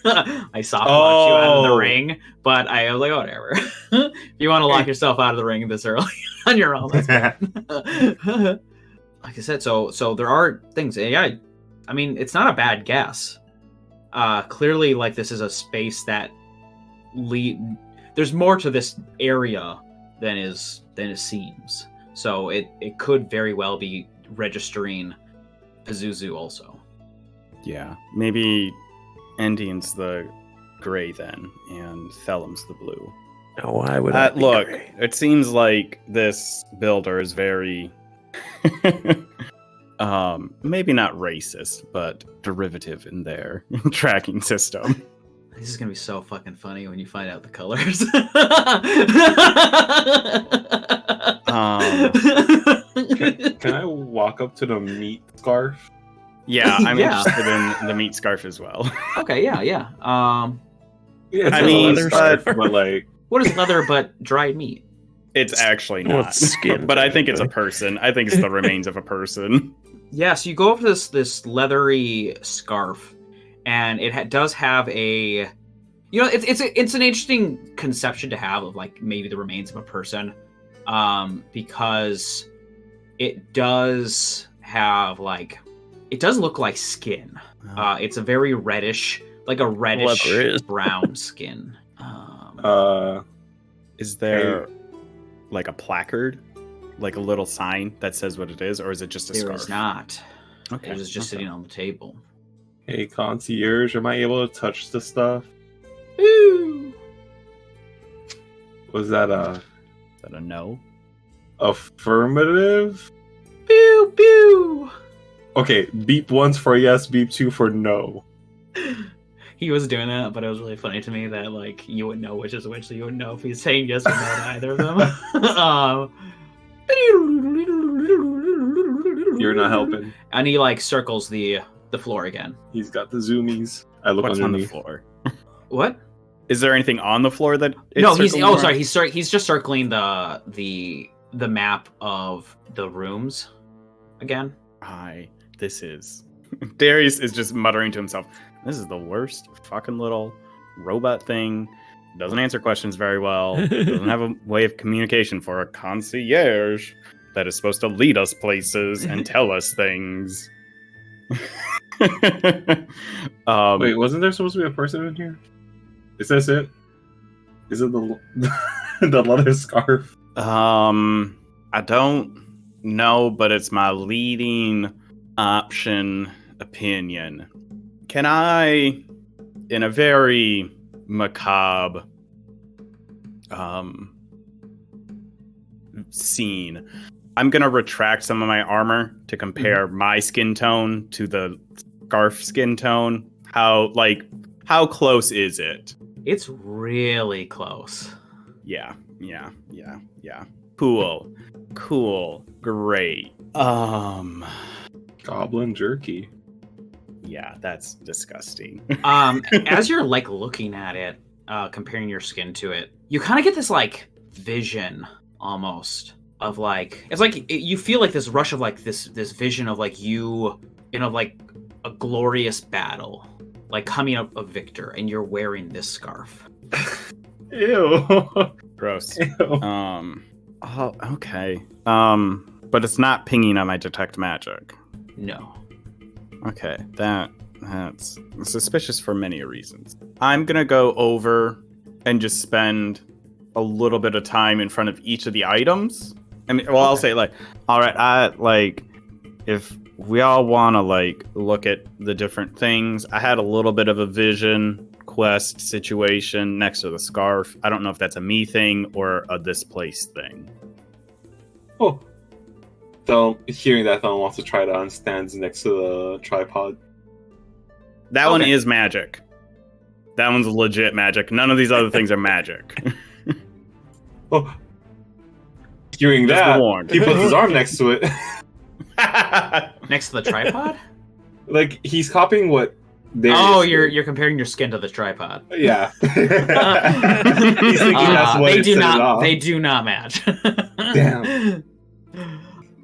I soft locked you out of the Oh. ring, but I was like, whatever. If you want to lock yourself out of the ring this early on your own, that's fine. Like I said, so there are things. Yeah, I mean, it's not a bad guess. Clearly, like this is a space that there's more to this area than it seems. So it could very well be registering Pazuzu also. Yeah, maybe Endian's the gray then, and Thelem's the blue. Now, why would I be Look, gray? it seems like this builder is very, maybe not racist, but derivative in their tracking system. This is gonna be so fucking funny when you find out the colors. Can I walk up to the meat scarf? Yeah, I'm Yeah. interested in the meat scarf as well. Okay, yeah. Yeah, it's I a mean, leather scarf, but like, What is leather but dried meat? It's actually Well, not. it's skin, But I think it's a technically. person. I think it's the remains of a person. Yeah, so you go over this leathery scarf, and it does have a, it's an interesting conception to have of like maybe the remains of a person, because it does have it does look like skin. It's a very reddish, like a reddish Leather is. brown skin. Is there like a placard, like a little sign that says what it is, or is it just a There scarf? is not. Okay. It was just okay. sitting on the table. Hey, concierge, am I able to touch the stuff? Ooh. Was that Is that a no? affirmative? Pew pew. Okay, beep once for yes, beep two for no. He was doing that, but it was really funny to me that like you wouldn't know which is which, so you wouldn't know if he's saying yes or no to either of them. You're not helping. And he like circles the floor again. He's got the zoomies. I look What's on the underneath. floor? What? Is there anything on the floor that? It's No, he's circling around? he's just circling the map of the rooms again. This is. Darius is just muttering to himself. This is the worst fucking little robot thing. Doesn't answer questions very well. Doesn't have a way of communication for a concierge that is supposed to lead us places and tell us things. Wait, wasn't there supposed to be a person in here? Is this it? Is it the the leather scarf? I don't know, but it's my leading option opinion. Can I, in a very macabre scene, I'm gonna retract some of my armor to compare my skin tone to the scarf skin tone. How close is it? It's really close. Yeah. Cool. Great. Goblin jerky. Yeah, that's disgusting. As you're like looking at it, comparing your skin to it, you kind of get this like vision almost of like it's like you feel like this rush of like this vision of like you in like a glorious battle, like coming up a victor, and you're wearing this scarf. Ew. Gross. Ew. Oh, okay. But it's not pinging on my detect magic. No. Okay, that's suspicious for many reasons. I'm gonna go over and just spend a little bit of time in front of each of the items. I mean, well, I'll say like, all right, if we all want to like look at the different things, I had a little bit of a vision quest situation next to the scarf. I don't know if that's a me thing or a this place thing. Oh. So, hearing that, Thon wants to try it on, stands next to the tripod. That one is magic. That one's legit magic. None of these other things are magic. Oh. Hearing Just that, be warned. he puts his arm next to it. Next to the tripod? Like, he's copying what Oh, you're comparing your skin to the tripod. Yeah. He's thinking that's what they it do set it not. off. They do not match. Damn.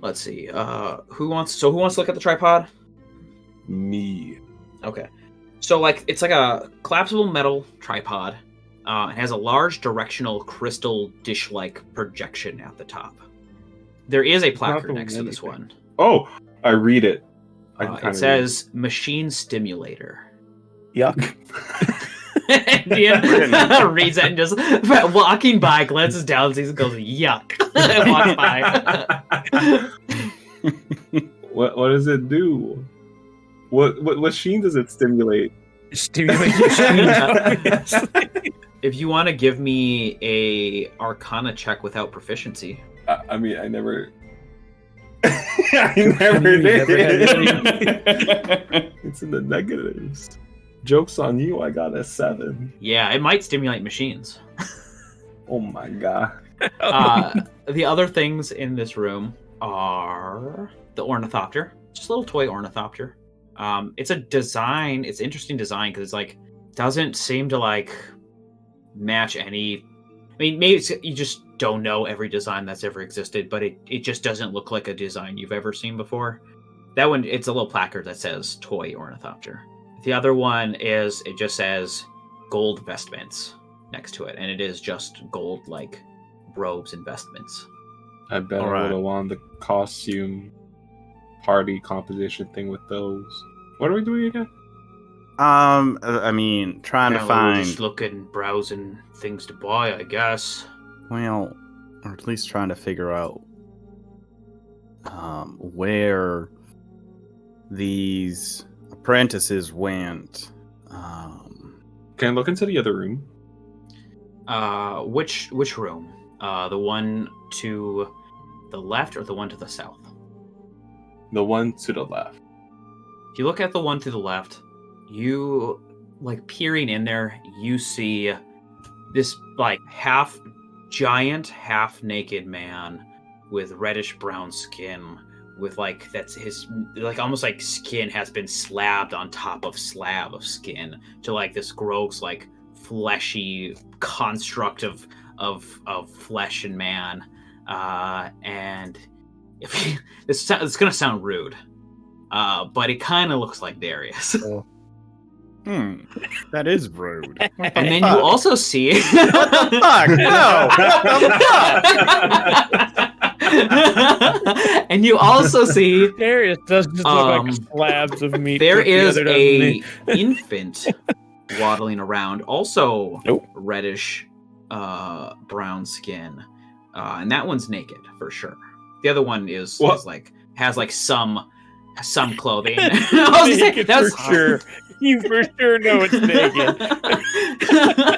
Let's see. Who wants to look at the tripod? Me. Okay. So like it's like a collapsible metal tripod. It has a large directional crystal dish-like projection at the top. There is a placard next to this one. Oh, I read it. It says machine stimulator. Yuck. Ian reads it and just walking by, glances down, sees it, goes yuck, and walks by. What does it do? What machine does it stimulate? Stimulate. If you want to give me a Arcana check without proficiency. I mean, I never. I never did. It's in the negatives. Joke's on you. I got a 7. Yeah, it might stimulate machines. Oh my god. The other things in this room are the ornithopter, just a little toy ornithopter. It's a design. It's interesting design because it's like doesn't seem to like match any. I mean, maybe you just don't know every design that's ever existed, but it just doesn't look like a design you've ever seen before. That one, it's a little placard that says toy ornithopter. The other one is, it just says gold vestments next to it, and it is just gold, like, robes and vestments. I bet I would have won the costume party composition thing with those. What are we doing again? I mean, trying to find... Just looking, browsing things to buy, I guess. Well, or at least trying to figure out where these apprentices went. Can I look into the other room? Which room? The one to the left or the one to the south? The one to the left. If you look at the one to the left, you like peering in there, you see this like half giant, half naked man with reddish brown skin, with like that's his like almost like skin has been slabbed on top of slab of skin to like this gross like fleshy construct of flesh and man. And if it's gonna sound rude, but it kind of looks like Darius. That is rude. And then you also see What the fuck? No. What the fuck? and you also see Darius does just look like slabs of meat. there put is together, doesn't a he? infant waddling around, also Nope. reddish brown skin, and that one's naked for sure. The other one is like has like some clothing. I was gonna say, Naked that's for sure. You for sure know it's naked.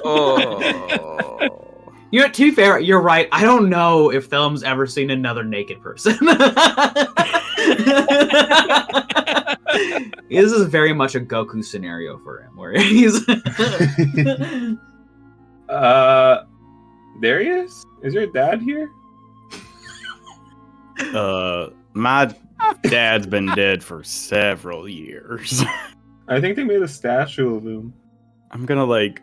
Oh. You know, to be fair, you're right. I don't know if Thelm's ever seen another naked person. This is very much a Goku scenario for him, where he's. Darius? Is your dad here? My dad's been dead for several years. I think they made a statue of him. I'm gonna like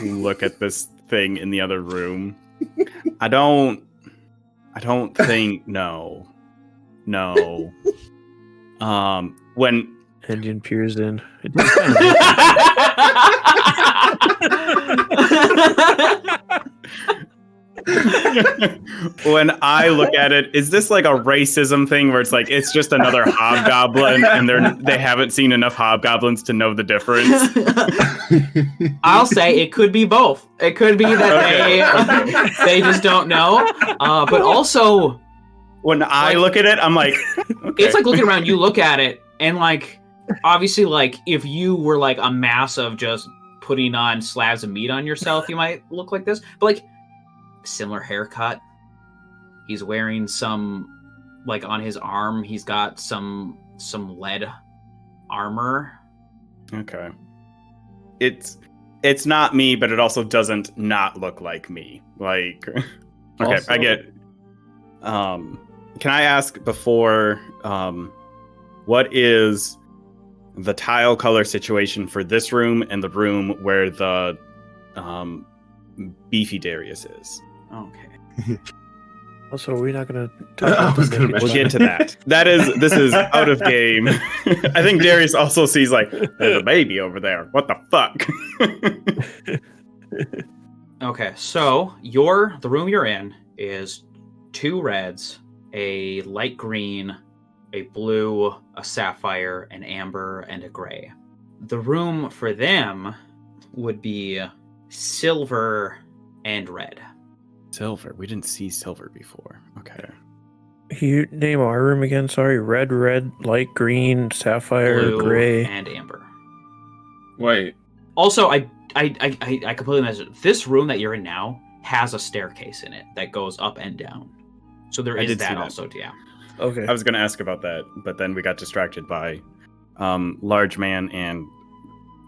look at this thing in the other room. I don't think no. When Engine peers in. when I look at it, is this like a racism thing where it's like it's just another hobgoblin and they haven't seen enough hobgoblins to know the difference? I'll say it could be both. It could be that they just don't know. But also, when I look at it, I'm like, okay. It's like looking around. You look at it, and like obviously, like if you were like a mass of just putting on slabs of meat on yourself, you might look like this. But like similar haircut. He's wearing some like on his arm. He's got some lead armor. Okay. It's not me, but it also doesn't not look like me. Like, okay, Also- I get. Can I ask before? What is the tile color situation for this room and the room where the beefy Darius is? Okay. Also, we're not going to talk I about was the gonna naked We'll mention one. get to that. This is out of game. I think Darius also sees like there's a baby over there. What the fuck? Okay, so the room you're in is 2 reds, a light green, a blue, a sapphire, an amber, and a gray. The room for them would be silver and red. Silver. We didn't see silver before. Okay. Can you name our room again? Sorry. Red, light green, sapphire, Blue gray. and amber. Wait. Also, I completely missed it. This room that you're in now has a staircase in it that goes up and down. So there I is did see that that. also, yeah. Okay. I was going to ask about that, but then we got distracted by large man and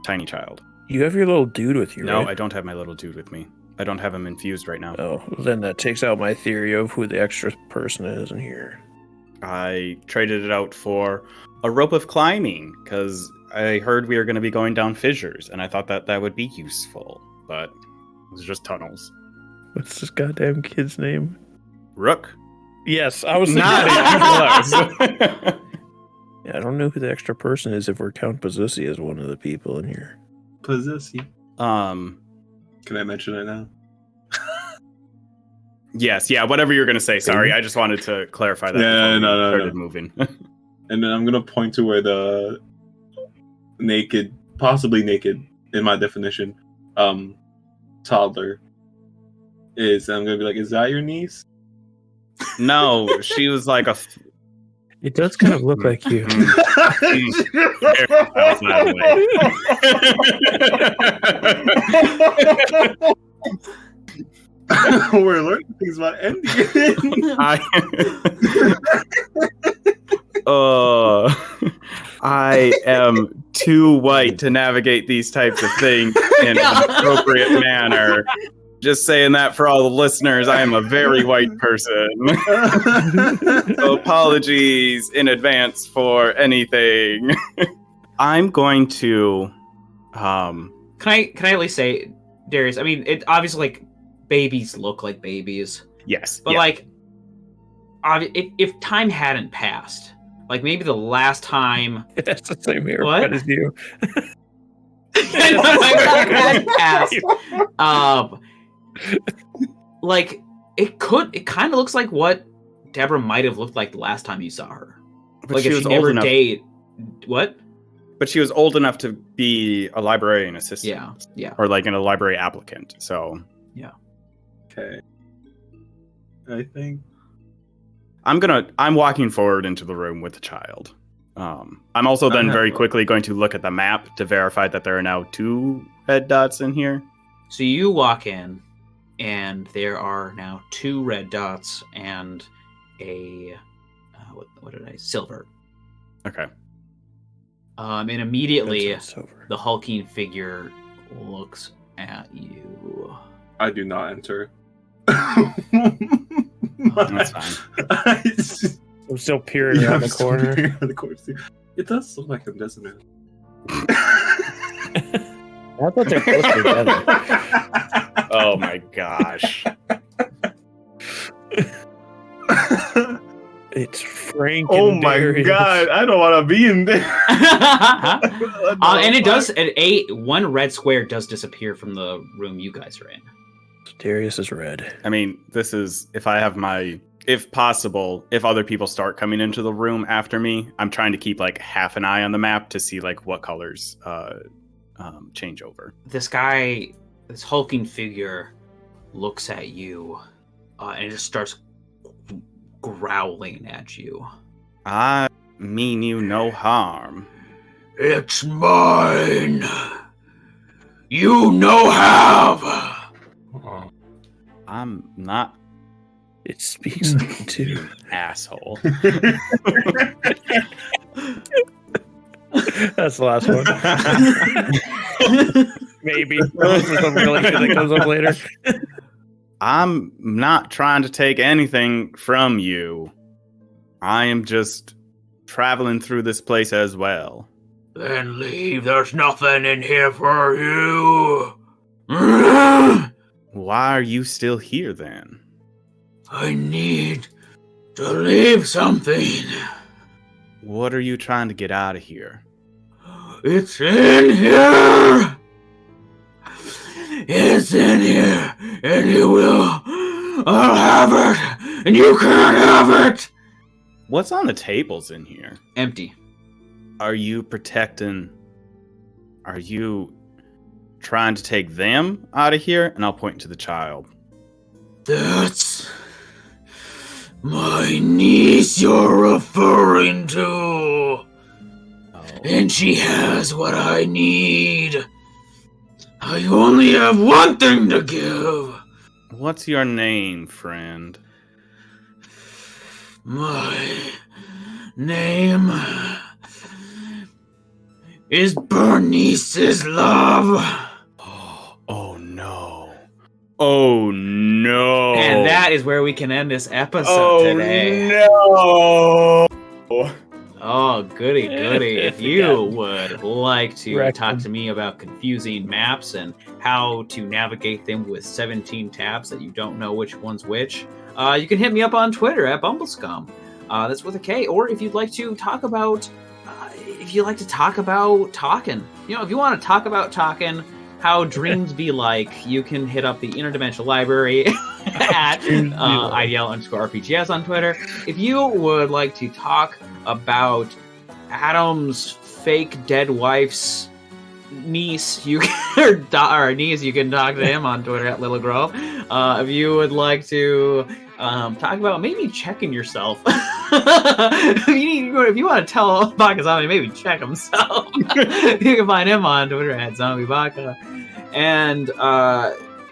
tiny child. You have your little dude with you, No, right? I don't have my little dude with me. I don't have him infused right now. Oh, then that takes out my theory of who the extra person is in here. I traded it out for a rope of climbing because I heard we were going to be going down fissures, and I thought that would be useful, but it was just tunnels. What's this goddamn kid's name? Rook? Yes, I was Not thinking- even close. Yeah, I don't know who the extra person is if we're count Bazussi as one of the people in here. Possessy. Can I mention it now? Yes, yeah, whatever you're going to say. Sorry, I just wanted to clarify that Yeah, before we no. started moving. And then I'm gonna point to where the naked, possibly naked, in my definition, toddler is. And I'm gonna be like, "Is that your niece?" No, she was like It does kind of look like you. We're learning things about Andy. I am too white to navigate these types of things in an appropriate manner. Just saying that for all the listeners, I am a very white person. So apologies in advance for anything. I'm going to Can I at least say, Darius, I mean, it obviously, like, babies look like babies. yes. But, yeah. like, if time hadn't passed, like, maybe the last time... That's the same haircut What? as you. hadn't passed, like, it kind of looks like what Deborah might have looked like the last time you saw her. But Like, she if was she old never enough. What? But she was old enough to be a librarian assistant. Yeah. Or like a library applicant. So Okay. I think. I'm walking forward into the room with the child. I'm also then very quickly going to look at the map to verify that there are now 2 red dots in here. So you walk in, and there are now 2 red dots and a silver. Okay. And immediately That's over. the hulking figure looks at you. I do not enter. That's fine. I'm still peering around the corner. It does look like him, doesn't it? I thought they're close together. Oh my gosh. It's Frank. Oh and my Darius. god, I don't want to be in there. And it does. One red square does disappear from the room you guys are in. Darius is red. I mean, this is if possible, if other people start coming into the room after me, I'm trying to keep like half an eye on the map to see like what colors change over. This hulking figure, looks at you, and it just starts growling at you. I mean you no harm. It's mine. You no have. I'm not It speaks of you too. an asshole. That's the last one. Maybe. This is something really good that comes up later. I'm not trying to take anything from you. I am just traveling through this place as well. Then leave. There's nothing in here for you. Why are you still here then? I need to leave something. What are you trying to get out of here? It's in here. It's in here, and you will. I'll have it, and you can't have it. What's on the tables in here? Empty. Are you protecting? Are you trying to take them out of here? And I'll point to the child. That's my niece you're referring to. Oh. And she has what I need. I only have one thing to give. What's your name, friend? My name is Bernice's love. Oh no. Oh no. And that is where we can end this episode today. No. Oh, goody, goody. If you would like to Wrecked talk them. to me about confusing maps and how to navigate them with 17 tabs that you don't know which one's which, you can hit me up on Twitter at Bumblescum. That's with a K. Or if you'd like to talk about, talking, if you want to talk about talking, how dreams be like, you can hit up the Interdimensional Library at IDL_RPGS on Twitter. If you would like to talk about Adam's fake dead wife's niece, you can, or niece, you can talk to him on Twitter at Little Grove. If you would like to talk about maybe checking yourself If you want to tell Baka Zombie, maybe check himself. You can find him on Twitter at ZombieBaka. And,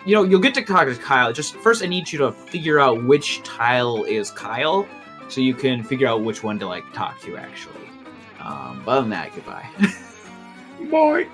you'll get to talk to Kyle. Just first, I need you to figure out which tile is Kyle, so you can figure out which one to, talk to, actually. But other than that, goodbye. Boy.